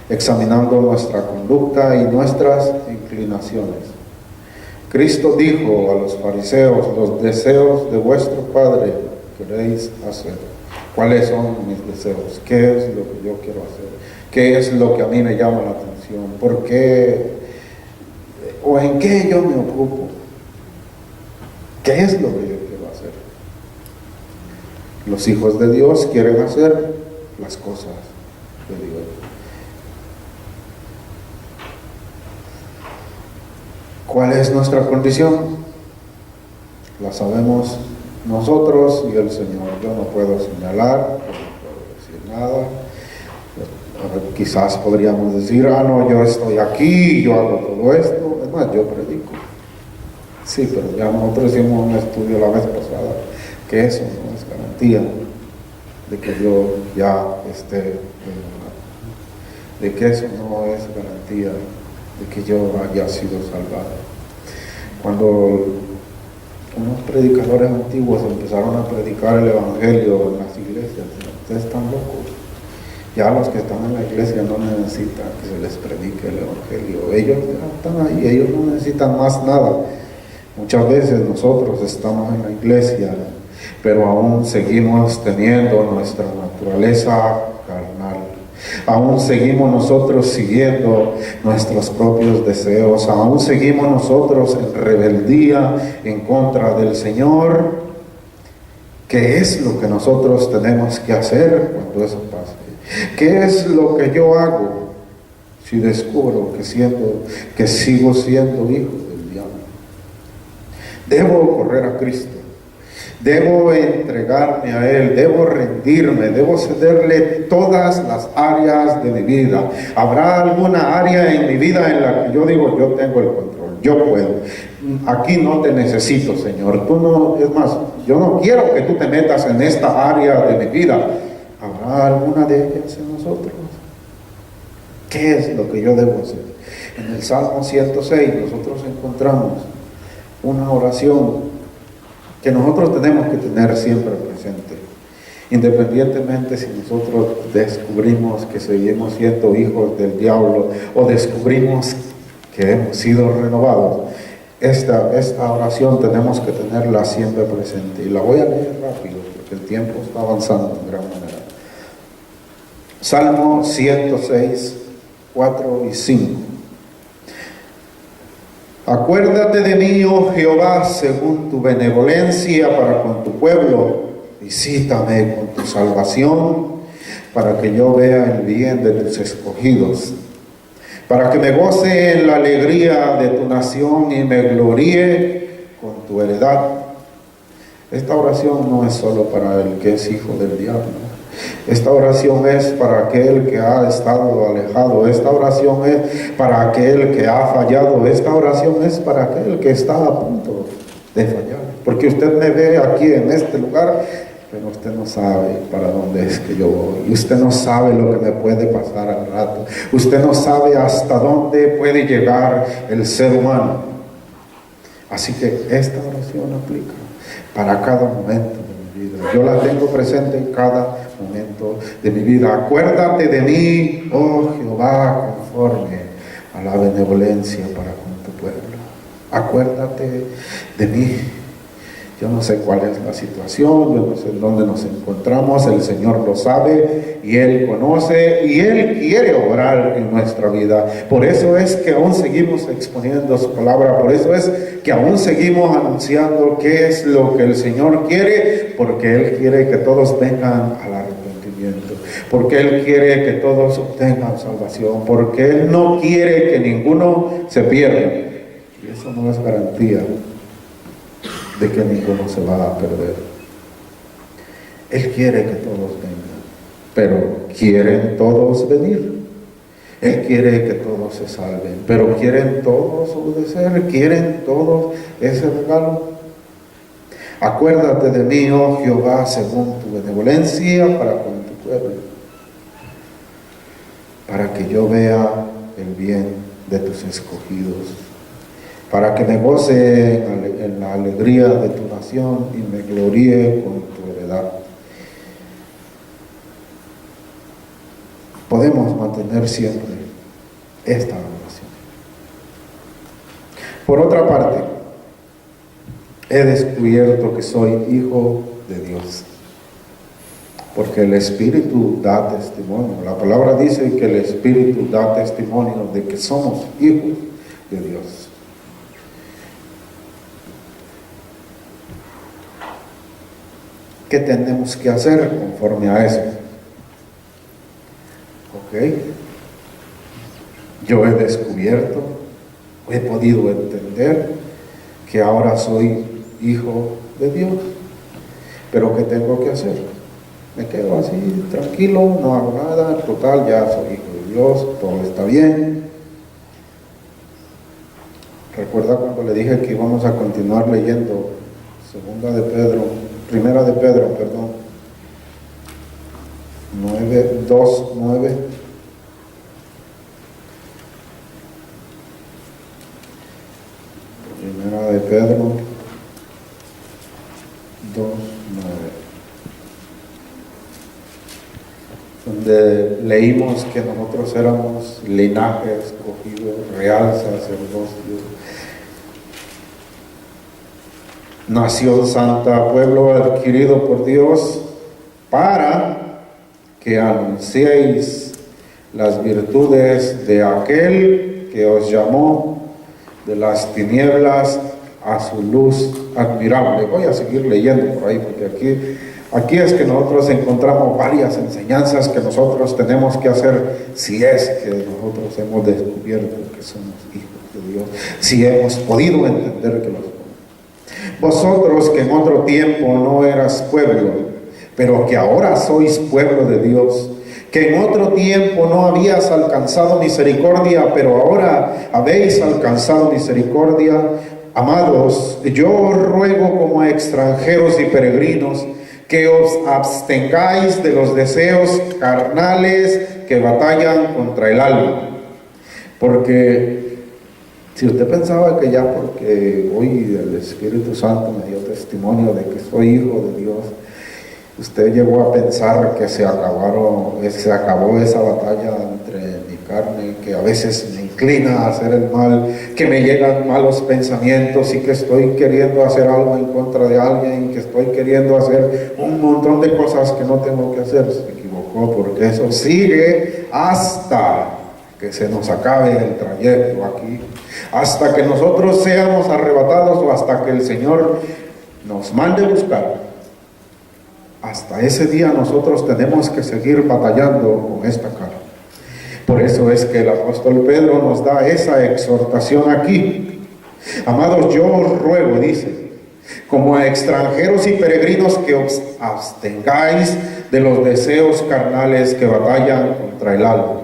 Examinando nuestra conducta y nuestras inclinaciones. Cristo dijo a los fariseos, los deseos de vuestro Padre queréis hacer. ¿Cuáles son mis deseos? ¿Qué es lo que yo quiero hacer? ¿Qué es lo que a mí me llama la atención? ¿Por qué? ¿O en qué yo me ocupo? ¿Qué es lo que yo quiero hacer? Los hijos de Dios quieren hacer las cosas de Dios. ¿Cuál es nuestra condición? La sabemos nosotros y el Señor. Yo no puedo señalar, no puedo decir nada. Quizás podríamos decir, no, yo estoy aquí, yo hago todo esto. Es más, yo predico. Sí, pero ya nosotros hicimos un estudio la vez pasada que eso no es garantía de que yo ya esté, de que eso no es garantía de que yo haya sido salvado. Cuando unos predicadores antiguos empezaron a predicar el evangelio en las iglesias, ustedes están locos. Ya los que están en la iglesia no necesitan que se les predique el evangelio. Ellos ya están ahí, ellos no necesitan más nada. Muchas veces nosotros estamos en la iglesia, pero aún seguimos teniendo nuestra naturaleza carnal. Aún seguimos nosotros siguiendo nuestros propios deseos. Aún seguimos nosotros en rebeldía en contra del Señor. ¿Qué es lo que nosotros tenemos que hacer cuando eso pase? ¿Qué es lo que yo hago si descubro que sigo siendo hijo del diablo? Debo correr a Cristo. Debo entregarme a Él, debo rendirme, debo cederle todas las áreas de mi vida. ¿Habrá alguna área en mi vida en la que yo digo, yo tengo el control, yo puedo? Aquí no te necesito, Señor. Tú no, es más, yo no quiero que tú te metas en esta área de mi vida. ¿Habrá alguna de ellas en nosotros? ¿Qué es lo que yo debo hacer? En el Salmo 106 nosotros encontramos una oración que nosotros tenemos que tener siempre presente, independientemente si nosotros descubrimos que seguimos siendo hijos del diablo o descubrimos que hemos sido renovados. Esta oración tenemos que tenerla siempre presente, y la voy a leer rápido porque el tiempo está avanzando en gran manera. Salmo 106, 4 y 5. Acuérdate de mí, oh Jehová, según tu benevolencia para con tu pueblo. Visítame con tu salvación, para que yo vea el bien de tus escogidos, para que me goce en la alegría de tu nación y me gloríe con tu heredad. Esta oración no es solo para el que es hijo del diablo. Esta oración es para aquel que ha estado alejado. Esta oración es para aquel que ha fallado. Esta oración es para aquel que está a punto de fallar. Porque usted me ve aquí en este lugar, pero usted no sabe para dónde es que yo voy. Y usted no sabe lo que me puede pasar al rato. Usted no sabe hasta dónde puede llegar el ser humano. Así que esta oración aplica para cada momento de mi vida. Yo la tengo presente en cada momento de mi vida. Acuérdate de mí, oh Jehová, conforme a la benevolencia para con tu pueblo. Acuérdate de mí. Yo no sé cuál es la situación, yo no sé dónde nos encontramos, el Señor lo sabe y Él conoce y Él quiere obrar en nuestra vida. Por eso es que aún seguimos exponiendo su palabra, por eso es que aún seguimos anunciando qué es lo que el Señor quiere, porque Él quiere que todos vengan al arrepentimiento, porque Él quiere que todos obtengan salvación, porque Él no quiere que ninguno se pierda. Y eso no es garantía de que ninguno se va a perder. Él quiere que todos vengan, pero ¿quieren todos venir? Él quiere que todos se salven, pero ¿quieren todos obedecer? ¿Quieren todos ese regalo? Acuérdate de mí, oh Jehová, según tu benevolencia para con tu pueblo, para que yo vea el bien de tus escogidos, para que me goce en la alegría de tu nación y me gloríe con tu heredad. Podemos mantener siempre esta oración. Por otra parte, he descubierto que soy hijo de Dios, porque el Espíritu da testimonio. La palabra dice que el Espíritu da testimonio de que somos hijos de Dios. ¿Qué tenemos que hacer conforme a eso? Yo he descubierto, he podido entender que ahora soy hijo de Dios, pero ¿qué tengo que hacer? Me quedo así tranquilo, no hago nada, total, ya soy hijo de Dios, todo está bien. Recuerda cuando le dije que íbamos a continuar leyendo Primera de Pedro, 2:9. Primera de Pedro 2:9, donde leímos que nosotros éramos linaje escogido, real sacerdocio, nación santa, pueblo adquirido por Dios, para que anunciéis las virtudes de aquel que os llamó de las tinieblas a su luz admirable. Voy a seguir leyendo por ahí, porque aquí es que nosotros encontramos varias enseñanzas que nosotros tenemos que hacer si es que nosotros hemos descubierto que somos hijos de Dios, si hemos podido entender que lo somos. Vosotros que en otro tiempo no eras pueblo, pero que ahora sois pueblo de Dios, que en otro tiempo no habías alcanzado misericordia, pero ahora habéis alcanzado misericordia. Amados, yo os ruego como a extranjeros y peregrinos que os abstengáis de los deseos carnales que batallan contra el alma. Porque si usted pensaba que ya porque hoy el Espíritu Santo me dio testimonio de que soy hijo de Dios, usted llegó a pensar que se acabó esa batalla entre mi carne, que a veces me inclina a hacer el mal, que me llegan malos pensamientos y que estoy queriendo hacer algo en contra de alguien, que estoy queriendo hacer un montón de cosas que no tengo que hacer. Se equivocó, porque eso sigue hasta que se nos acabe el trayecto aquí, hasta que nosotros seamos arrebatados o hasta que el Señor nos mande buscar. Hasta ese día nosotros tenemos que seguir batallando con esta carne. Por eso es que el apóstol Pedro nos da esa exhortación aquí. Amados, yo os ruego, dice, como a extranjeros y peregrinos, que os abstengáis de los deseos carnales que batallan contra el alma,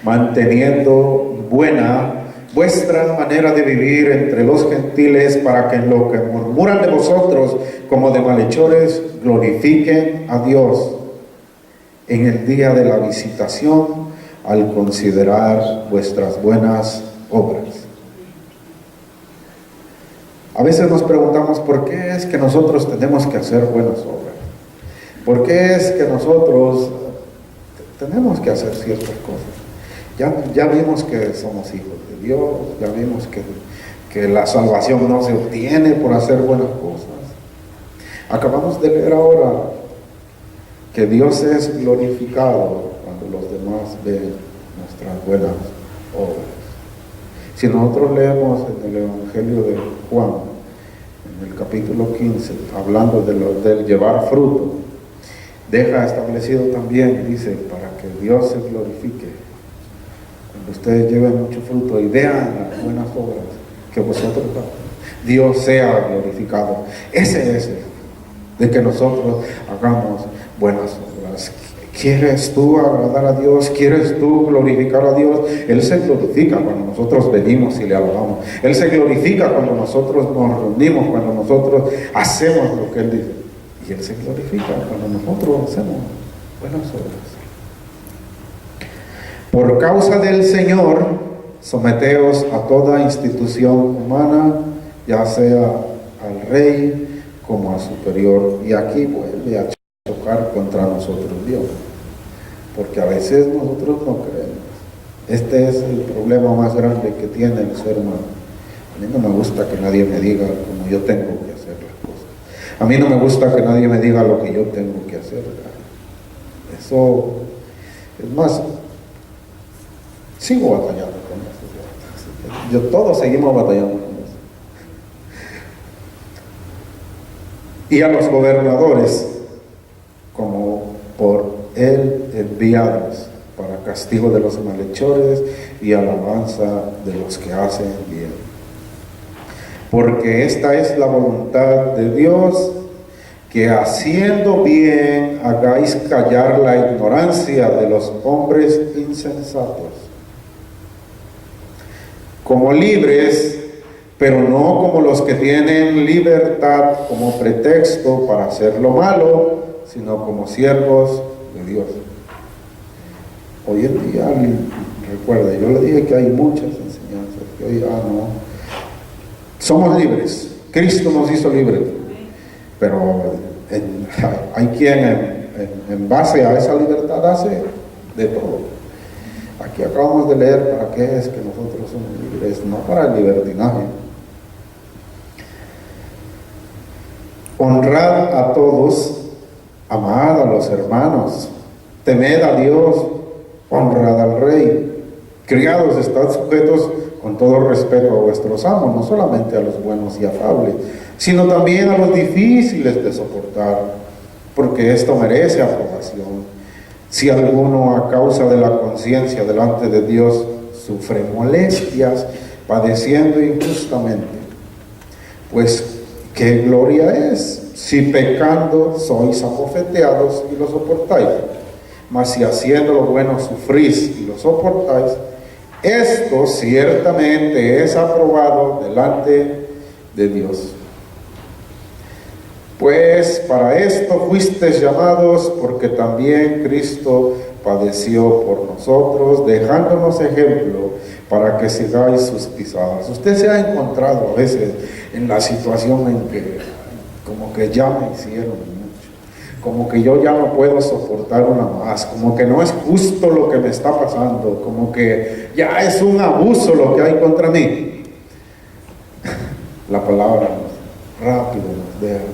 manteniendo buena vuestra manera de vivir entre los gentiles, para que en lo que murmuran de vosotros como de malhechores glorifiquen a Dios en el día de la visitación, al considerar vuestras buenas obras. A veces nos preguntamos por qué es que nosotros tenemos que hacer buenas obras, por qué es que nosotros tenemos que hacer ciertas cosas. Ya vimos que somos hijos de Dios, ya vimos que la salvación no se obtiene por hacer buenas cosas. Acabamos de leer ahora que Dios es glorificado cuando los demás ven nuestras buenas obras. Si nosotros leemos en el Evangelio de Juan, en el capítulo 15, hablando del llevar fruto, deja establecido también, dice, para que Dios se glorifique. Cuando ustedes lleven mucho fruto y vean las buenas obras que vosotros Dios sea glorificado. Ese es de que nosotros hagamos buenas obras. ¿Quieres tú agradar a Dios? ¿Quieres tú glorificar a Dios? Él se glorifica cuando nosotros venimos y le alabamos. Él se glorifica cuando nosotros nos reunimos, cuando nosotros hacemos lo que Él dice. Y Él se glorifica cuando nosotros hacemos buenas obras. Por causa del Señor, someteos a toda institución humana, ya sea al rey como al superior. Y aquí vuelve a chocar contra nosotros Dios, porque a veces nosotros no creemos. Este es el problema más grande que tiene el ser humano. A mí no me gusta que nadie me diga cómo yo tengo que hacer las cosas. A mí no me gusta que nadie me diga lo que yo tengo que hacer. Eso es más, sigo batallando con eso. Todos seguimos batallando con eso. Y a los gobernadores, como por Él enviados para castigo de los malhechores y alabanza de los que hacen bien. Porque esta es la voluntad de Dios, que haciendo bien hagáis callar la ignorancia de los hombres insensatos. Como libres, pero no como los que tienen libertad como pretexto para hacer lo malo, sino como siervos de Dios. Hoy en día, recuerda, yo le dije que hay muchas enseñanzas, que hoy no. Somos libres, Cristo nos hizo libres, pero hay quien en base a esa libertad hace de todo. Aquí acabamos de leer para qué es que nosotros somos libres, no para el libertinaje. Honrad a todos, amad a los hermanos, temed a Dios, honrad al rey. Criados, estad sujetos con todo respeto a vuestros amos, no solamente a los buenos y afables, sino también a los difíciles de soportar, porque esto merece aprobación. Si alguno a causa de la conciencia delante de Dios sufre molestias, padeciendo injustamente, pues qué gloria es si pecando sois abofeteados y lo soportáis. Mas si haciendo lo bueno sufrís y lo soportáis, esto ciertamente es aprobado delante de Dios. Pues para esto fuisteis llamados, porque también Cristo padeció por nosotros, dejándonos ejemplo para que sigáis sus pisadas. Usted se ha encontrado a veces en la situación en que como que ya me hicieron mucho, como que yo ya no puedo soportar una más, como que no es justo lo que me está pasando, como que ya es un abuso lo que hay contra mí. La palabra rápido nos deja,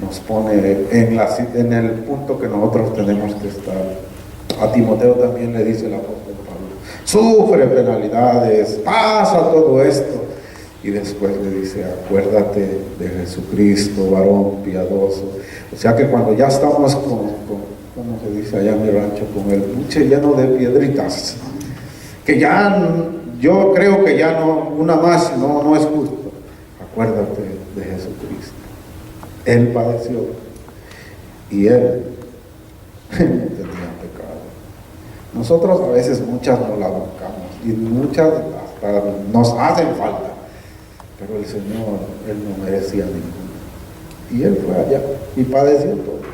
nos pone en el punto que nosotros tenemos que estar. A Timoteo también le dice el apóstol Pablo, sufre penalidades, pasa todo esto, y después le dice, acuérdate de Jesucristo, varón piadoso. O sea que cuando ya estamos ¿cómo se dice allá en mi rancho? Con el buche lleno de piedritas, que ya, yo creo que ya no, una más no es justo. Acuérdate de Jesucristo. Él padeció y Él no tenía pecado. Nosotros a veces muchas no la buscamos y muchas hasta nos hacen falta, pero el Señor, Él no merecía ninguna, y Él fue allá y padeció todo.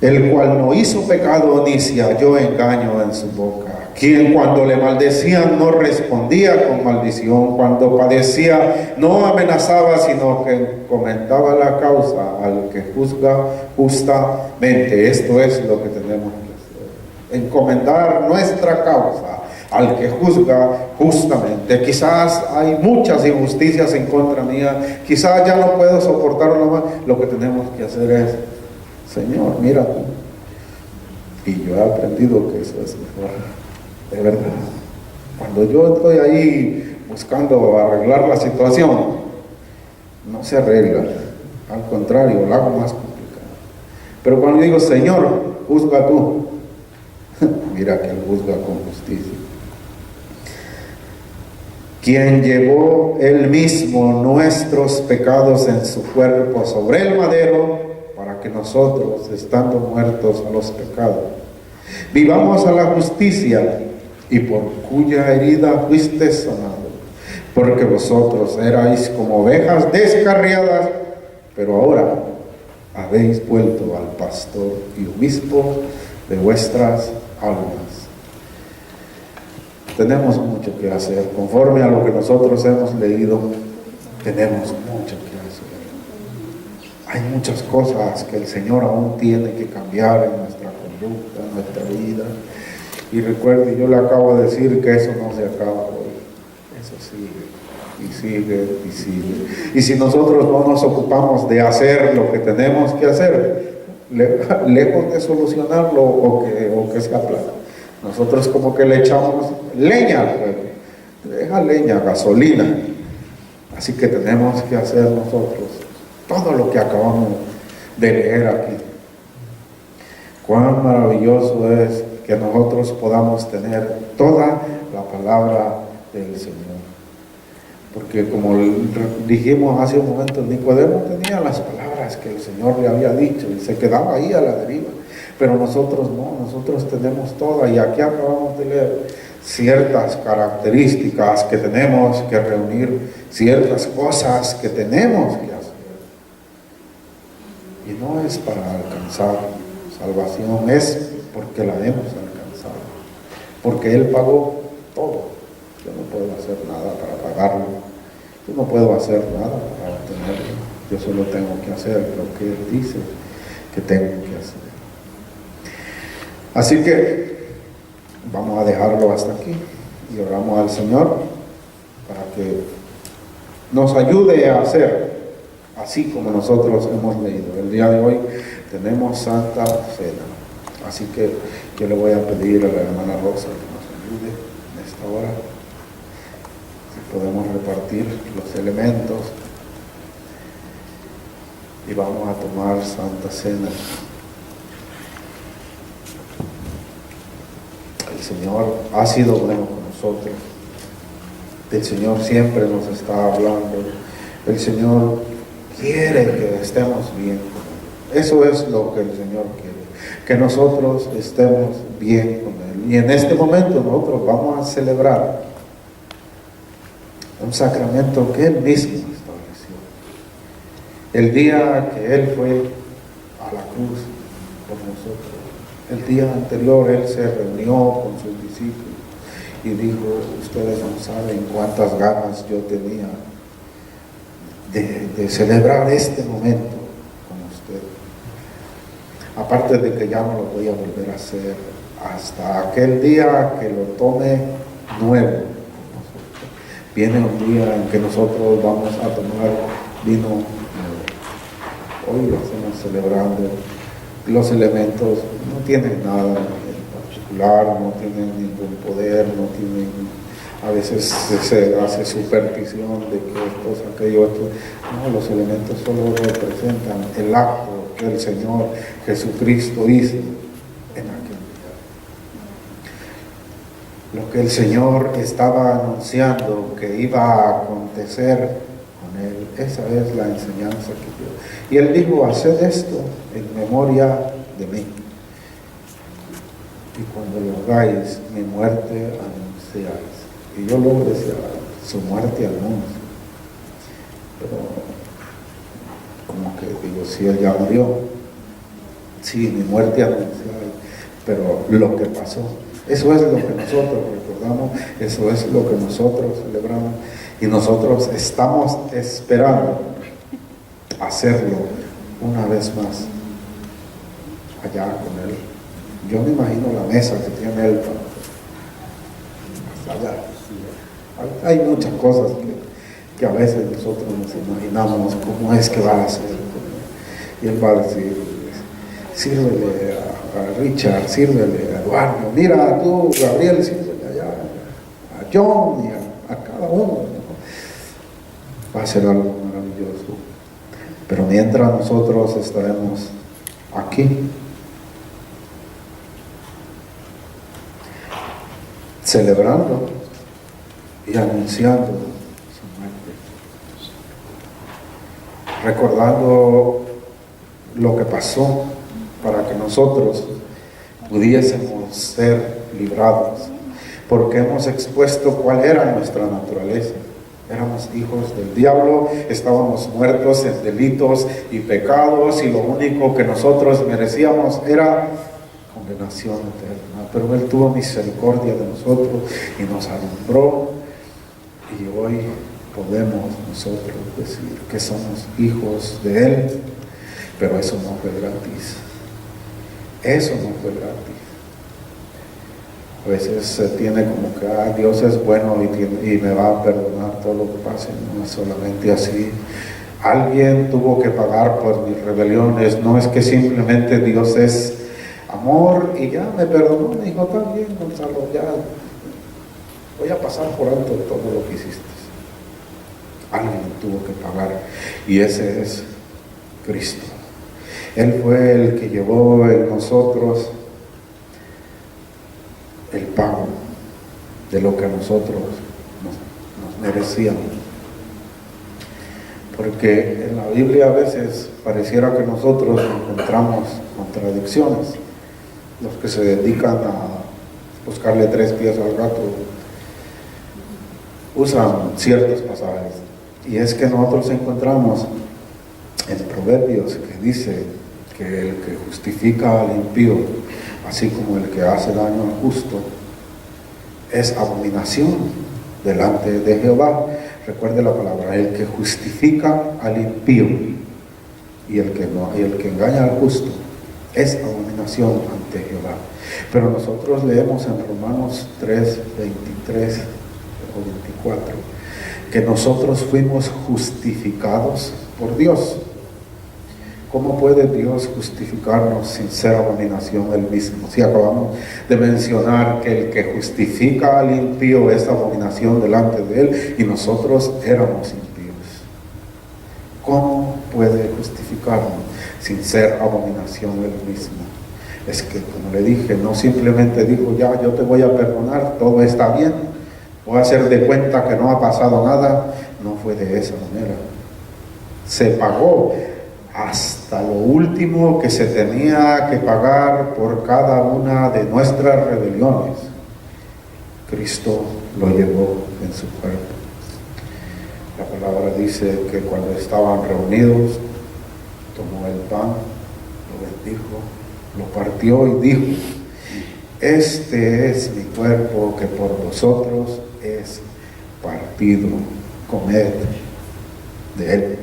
El cual no hizo pecado ni se halló engaño en su boca, quien cuando le maldecían no respondía con maldición, cuando padecía no amenazaba, sino que comentaba la causa al que juzga justamente. Esto es lo que tenemos que hacer, encomendar nuestra causa al que juzga justamente. Quizás hay muchas injusticias en contra mía, quizás ya no puedo soportar una más. Lo que tenemos que hacer es, Señor, mira tú. Y yo he aprendido que eso es mejor, de verdad. Cuando yo estoy ahí buscando arreglar la situación, no se arregla, al contrario, la hago más complicada. Pero cuando digo, Señor, juzga tú, mira que Él juzga con justicia. quien llevó él mismo nuestros pecados en su cuerpo sobre el madero, para que nosotros, estando muertos a los pecados, vivamos a la justicia, y por cuya herida fuiste sanado, porque vosotros erais como ovejas descarriadas, pero ahora habéis vuelto al pastor y obispo de vuestras almas. Tenemos mucho que hacer, conforme a lo que nosotros hemos leído, tenemos mucho que hacer. Hay muchas cosas que el Señor aún tiene que cambiar en nuestra conducta, en nuestra vida. Y recuerde, yo le acabo de decir que eso no se acaba hoy, eso sigue. Y sigue, y sigue. Y si nosotros no nos ocupamos de hacer lo que tenemos que hacer, lejos de solucionarlo o que se aplaque, nosotros como que le echamos leña al fuego, deja leña, gasolina. Así que tenemos que hacer nosotros todo lo que acabamos de leer aquí. Cuán maravilloso es que nosotros podamos tener toda la palabra del Señor. Porque como dijimos hace un momento, Nicodemo tenía las palabras que el Señor le había dicho y se quedaba ahí a la deriva. Pero nosotros no, nosotros tenemos toda, y aquí acabamos de leer ciertas características que tenemos que reunir, ciertas cosas que tenemos que hacer. Y no es para alcanzar salvación, es porque la hemos alcanzado, porque Él pagó todo. Yo no puedo hacer nada para pagarlo, yo no puedo hacer nada para obtenerlo, yo solo tengo que hacer lo que Él dice que tengo que hacer. Así que vamos a dejarlo hasta aquí y oramos al Señor para que nos ayude a hacer así como nosotros hemos leído. El día de hoy tenemos Santa Cena, así que yo le voy a pedir a la hermana Rosa que nos ayude en esta hora. Podemos repartir los elementos y vamos a tomar Santa Cena. El Señor ha sido bueno con nosotros. El Señor siempre nos está hablando. El Señor quiere que estemos bien con Él. Eso es lo que el Señor quiere, que nosotros estemos bien con Él. Y en este momento nosotros vamos a celebrar un sacramento que Él mismo estableció. El día que Él fue a la cruz por nosotros, el día anterior Él se reunió con sus discípulos y dijo: ustedes no saben cuántas ganas yo tenía de celebrar este momento con ustedes. Aparte de que ya no lo voy a volver a hacer hasta aquel día que lo tome nuevo. Viene un día en que nosotros vamos a tomar vino nuevo. Hoy lo estamos celebrando. Los elementos no tienen nada en particular, no tienen ningún poder, no tienen, a veces se hace superstición de que esto, aquello, esto. No, los elementos solo representan el acto que el Señor Jesucristo hizo en aquel día. Lo que el Señor estaba anunciando que iba a acontecer con Él, esa es la enseñanza que dio. Y Él dijo: haced esto en memoria de mí. Y cuando lo hagáis, mi muerte anunciáis. Y yo luego decía: su muerte anuncia. Pero como que digo, si Él ya murió, sí, mi muerte anunciáis. Pero lo que pasó, eso es lo que nosotros recordamos, eso es lo que nosotros celebramos, y nosotros estamos esperando hacerlo una vez más allá con Él. Yo me imagino la mesa que tiene Él hasta allá. Hay muchas cosas que a veces nosotros nos imaginamos cómo es que va a ser. Y Él va a decir: sírvele a Richard, sírvele a Eduardo, mira tú, Gabriel, sírvele allá a John y a cada uno, ¿no? Va a ser algo maravilloso. Pero mientras nosotros estaremos aquí celebrando y anunciando su muerte, recordando lo que pasó para que nosotros pudiésemos ser librados, porque hemos expuesto cuál era nuestra naturaleza. Éramos hijos del diablo, estábamos muertos en delitos y pecados, y lo único que nosotros merecíamos era condenación eterna. Pero Él tuvo misericordia de nosotros y nos alumbró, y hoy podemos nosotros decir que somos hijos de Él. Pero eso no fue gratis. Eso no fue gratis. A veces se tiene como que Dios es bueno y me va a perdonar todo lo que pase. No es solamente así. Alguien tuvo que pagar por mis rebeliones. No es que simplemente Dios es amor y ya me perdonó. Me dijo, está bien, Gonzalo, ya voy a pasar por alto todo lo que hiciste. Alguien tuvo que pagar, y ese es Cristo. Él fue el que llevó en nosotros el pago de lo que nosotros nos merecíamos. Porque en la Biblia a veces pareciera que nosotros encontramos contradicciones. Los que se dedican a buscarle 3 pies al gato usan ciertos pasajes. Y es que nosotros encontramos en Proverbios que dice que el que justifica al impío, así como el que hace daño al justo, es abominación delante de Jehová. Recuerde la palabra, el que justifica al impío y el que engaña al justo es abominación ante Jehová. Pero nosotros leemos en Romanos 3, 23 o 24, que nosotros fuimos justificados por Dios. ¿Cómo puede Dios justificarnos sin ser abominación Él mismo? Si acabamos de mencionar que el que justifica al impío es abominación delante de Él, y nosotros éramos impíos. ¿Cómo puede justificarnos sin ser abominación Él mismo? Es que, como le dije, no simplemente dijo, ya, yo te voy a perdonar, todo está bien, voy a hacer de cuenta que no ha pasado nada. No fue de esa manera. Se pagó hasta lo último que se tenía que pagar por cada una de nuestras rebeliones. Cristo lo llevó en su cuerpo. La palabra dice que cuando estaban reunidos, tomó el pan, lo bendijo, lo partió y dijo, este es mi cuerpo que por vosotros es partido, comed de él.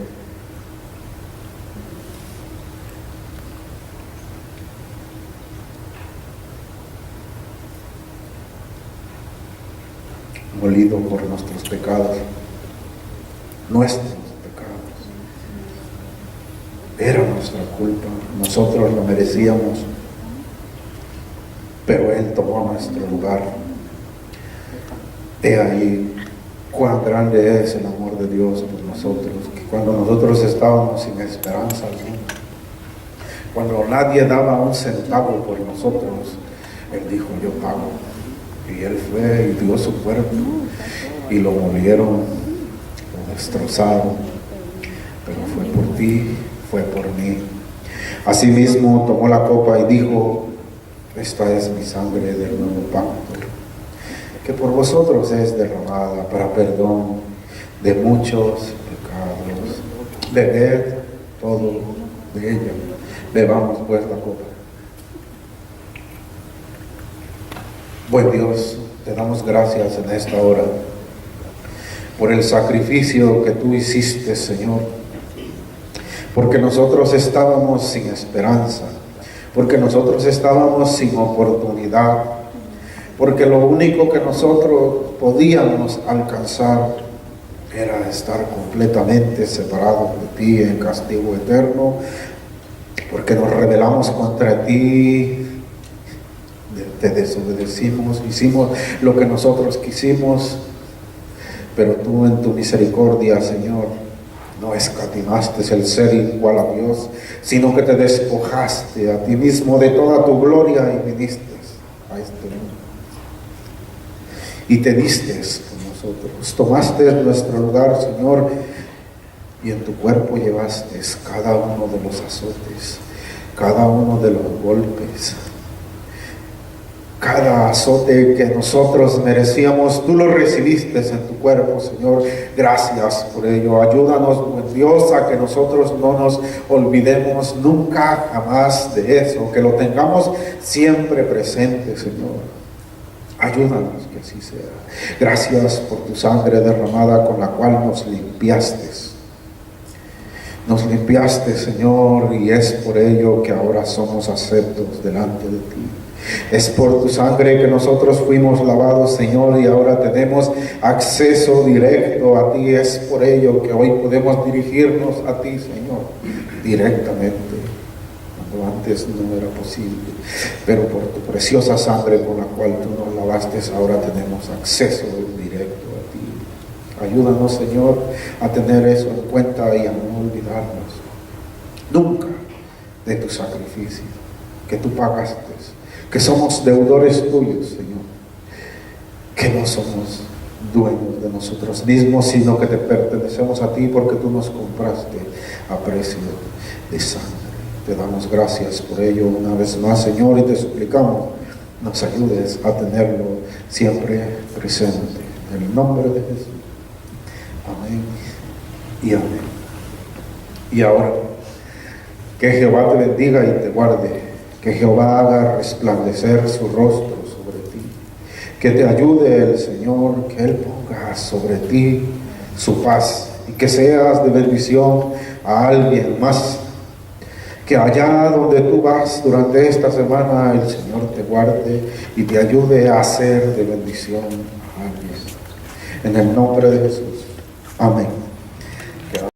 Molido por nuestros pecados, era nuestra culpa, nosotros lo merecíamos, pero Él tomó nuestro lugar. He ahí cuán grande es el amor de Dios por nosotros, que cuando nosotros estábamos sin esperanza alguna, cuando nadie daba un centavo por nosotros, Él dijo, yo pago. Y Él fue y dio su cuerpo, y lo molieron, lo destrozaron, pero fue por ti, fue por mí. Asimismo tomó la copa y dijo, esta es mi sangre del nuevo pacto, que por vosotros es derramada para perdón de muchos pecados. Bebed todo de ella. Bebamos pues la copa. Buen Dios, te damos gracias en esta hora por el sacrificio que tú hiciste, Señor, porque nosotros estábamos sin esperanza, porque nosotros estábamos sin oportunidad, porque lo único que nosotros podíamos alcanzar era estar completamente separados de ti en castigo eterno, porque nos rebelamos contra ti, te desobedecimos, hicimos lo que nosotros quisimos, pero tú en tu misericordia, Señor, no escatimaste el ser igual a Dios, sino que te despojaste a ti mismo de toda tu gloria y viniste a este mundo. Y te diste por nosotros. Tomaste nuestro lugar, Señor, y en tu cuerpo llevaste cada uno de los azotes, cada uno de los golpes. Cada azote que nosotros merecíamos, tú lo recibiste en tu cuerpo, Señor. Gracias por ello. Ayúdanos, buen Dios, a que nosotros no nos olvidemos nunca jamás de eso, que lo tengamos siempre presente, Señor. Ayúdanos que así sea. Gracias por tu sangre derramada con la cual nos limpiaste. Nos limpiaste, Señor, y es por ello que ahora somos aceptos delante de ti. Es por tu sangre que nosotros fuimos lavados, Señor, y ahora tenemos acceso directo a ti. Es por ello que hoy podemos dirigirnos a ti, Señor, directamente, cuando antes no era posible. Pero por tu preciosa sangre con la cual tú nos lavaste, ahora tenemos acceso directo a ti. Ayúdanos, Señor, a tener eso en cuenta y a no olvidarnos nunca de tu sacrificio, que tú pagaste, que somos deudores tuyos, Señor, que no somos dueños de nosotros mismos, sino que te pertenecemos a ti porque tú nos compraste a precio de sangre. Te damos gracias por ello una vez más, Señor, y te suplicamos nos ayudes a tenerlo siempre presente. En el nombre de Jesús. Amén y amén. Y ahora, que Jehová te bendiga y te guarde. Que Jehová haga resplandecer su rostro sobre ti. Que te ayude el Señor, que Él ponga sobre ti su paz. Y que seas de bendición a alguien más. Que allá donde tú vas durante esta semana, el Señor te guarde y te ayude a ser de bendición a alguien. En el nombre de Jesús. Amén.